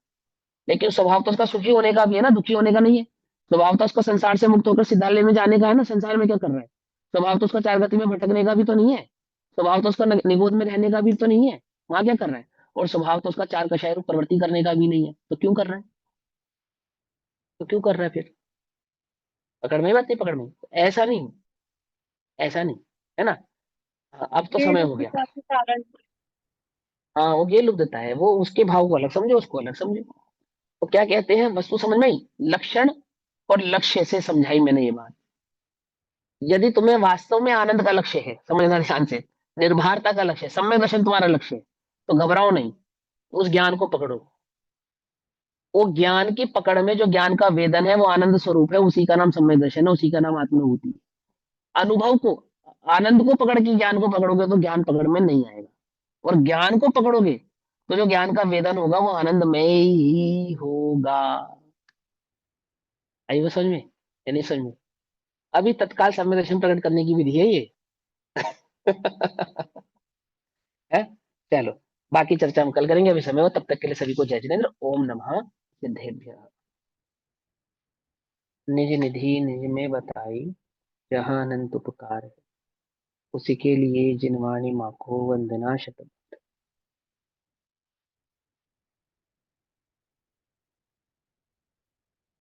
लेकिन स्वभाव तो उसका सुखी होने का भी है ना, दुखी होने का नहीं है। स्वभाव तो उसका संसार से मुक्त होकर सिद्धालय में जाने का है ना, संसार में क्या कर रहा है। स्वभाव तो उसका चार गति में भटकने का भी तो नहीं है। स्वभाव तो उसका निगोद में रहने का भी तो नहीं है, वहां क्या कर रहा है। और स्वभाव तो उसका चार कषाय रूप प्रवृत्ति करने का भी नहीं है, तो क्यों कर रहा है, तो क्यों कर रहा है फिर। पकड़ में बात नहीं, पकड़ में ऐसा नहीं, ऐसा नहीं, है ना। हाँ, अब तो के समय हो गया। दुखता के कारण। हाँ वो ये लुक देता है, वो उसके भाव को अलग समझो, उसको अलग समझो। तो क्या कहते हैं, वस्तु समझ में आई, लक्षण और लक्ष्य से समझाई मैंने ये बात। यदि तुम्हें वास्तव में आनंद का लक्ष्य है, समझना ध्यान से, निर्भरता का लक्ष्य है, सम्यक दर्शन तुम्हारा लक्ष्य है, तो घबराओ नहीं। उस ज्ञान को पकड़ो। वो ज्ञान की पकड़ में जो ज्ञान का वेदन है वो आनंद स्वरूप है, उसी का नाम सम्यक दर्शन है, उसी का नाम आत्मानुभूति है। अनुभव को, आनंद को पकड़ के ज्ञान को पकड़ोगे तो ज्ञान पकड़ में नहीं आएगा, और ज्ञान को पकड़ोगे तो जो ज्ञान का वेदन होगा वो आनंदमय ही होगा। आई वो समझ में या नहीं समझ में? अभी तत्काल सम्यक दर्शन प्रकट करने की विधि है ये। है, चलो बाकी चर्चा हम कल करेंगे, अभी समय हो, तब तक के लिए सभी को जय जिनेन्द्र। ओम नमः सिद्धेभ्यः। निज निधि निज में बताई, जहाँ अनंत उपकार है, उसी के लिए जिनवाणी माँ को वंदना शतम।